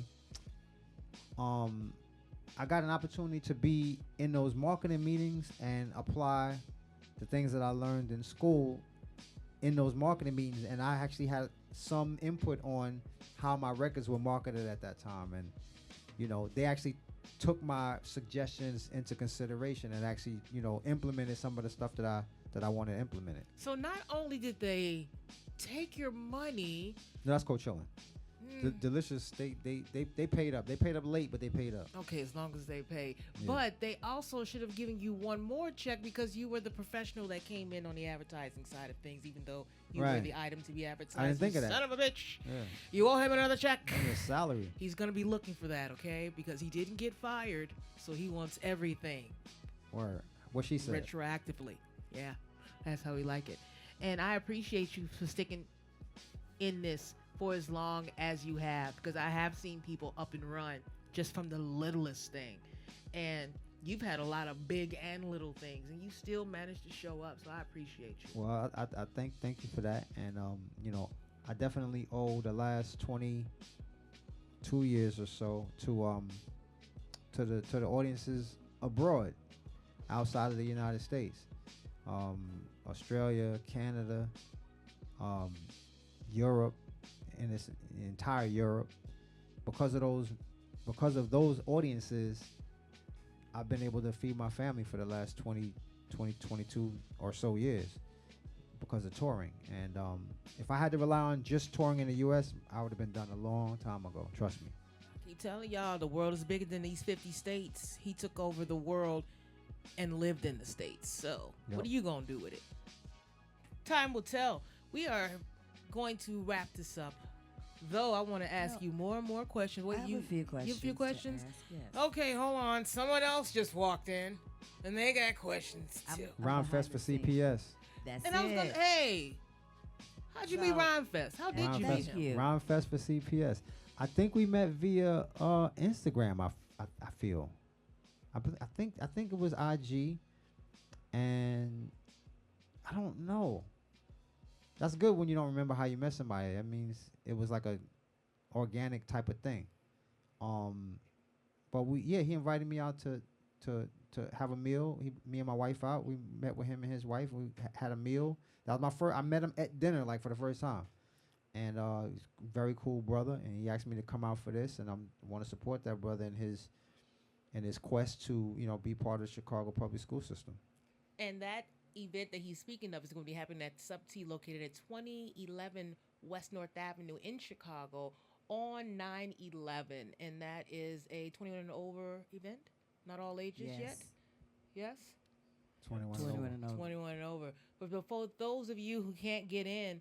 I got an opportunity to be in those marketing meetings and apply the things that I learned in school in those marketing meetings, and I actually had some input on how my records were marketed at that time, and they actually took my suggestions into consideration and actually implemented some of the stuff that I wanted implemented. So not only did they take your money. No, that's Coachella. Delicious, they paid up. They paid up late, but they paid up. Okay, as long as they pay. Yeah. But they also should have given you one more check because you were the professional that came in on the advertising side of things, even though you were Right. the item to be advertised. I didn't think of that. Son of a bitch. Yeah. You owe him another check. And his salary. He's going to be looking for that, okay? Because he didn't get fired, so he wants everything. Or what she said. Retroactively. Yeah, that's how we like it. And I appreciate you for sticking in this for as long as you have, because I have seen people up and run just from the littlest thing. And you've had a lot of big and little things, and you still managed to show up, so I appreciate you. Well, I thank you for that, and I definitely owe the last 22 years or so to the audiences abroad, outside of the United States, Australia, Canada, Europe, and this entire Europe. Because of those audiences, I've been able to feed my family for the last 22 or so years because of touring. And if I had to rely on just touring in the U.S., I would have been done a long time ago. Trust me. I keep telling y'all, the world is bigger than these 50 states. He took over the world and lived in the states. So Yep. what are you going to do with it? Time will tell. We are going to wrap this up Though I want to ask you more and more questions. Wait, I have you a few questions. You have a few to questions? ask, yes. Okay, hold on. Someone else just walked in, and they got questions too. Rhyme Fest for CPS. That's And I was going, it. hey, how'd you meet So- Rhyme Fest? How did you meet Thank him? you. Rhyme Fest for CPS. I think we met via Instagram. I feel. I think it was IG, and I don't know. That's good when you don't remember how you met somebody. That means it was like a organic type of thing. But he invited me out to have a meal. Me and my wife out. We met with him and his wife. We had a meal. That was my first. I met him at dinner like for the first time, and he's a very cool brother. And he asked me to come out for this, and I want to support that brother in his quest to be part of the Chicago public school system. And that event that he's speaking of is going to be happening at Sub T, located at 2011 West North Avenue in Chicago on 9/11, and that is a 21 and over event. Not all ages Yes. yet. Yes. 21 21 over. and over. 21 and over. But before those of you who can't get in,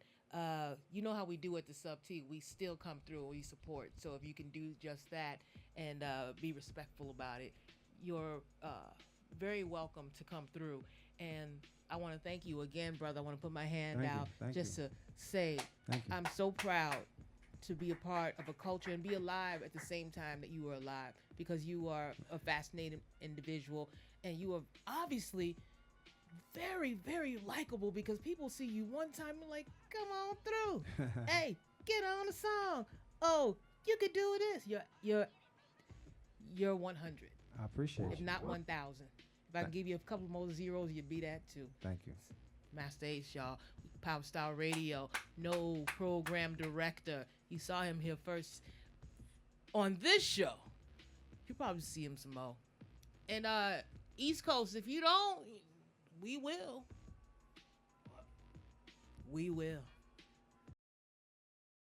you know how we do at the Sub T. We still come through and we support. So if you can do just that and be respectful about it, you're very welcome to come through. And I want to thank you again, brother. I want to put my hand Thank you. out Thank just you. to say Thank you. I'm so proud to be a part of a culture and be alive at the same time that you are alive, because you are a fascinating individual and you are obviously very, very likable, because people see you one time and like, come on through. Hey, get on the song. Oh, you could do this. You're 100, I appreciate if you. not 1,000. If I can give you a couple more zeros, you'd be that too. Thank you. Masta Ace, y'all. Power Style Radio. No program director. You saw him here first on this show. You'll probably see him some more. And East Coast, if you don't, we will. We will.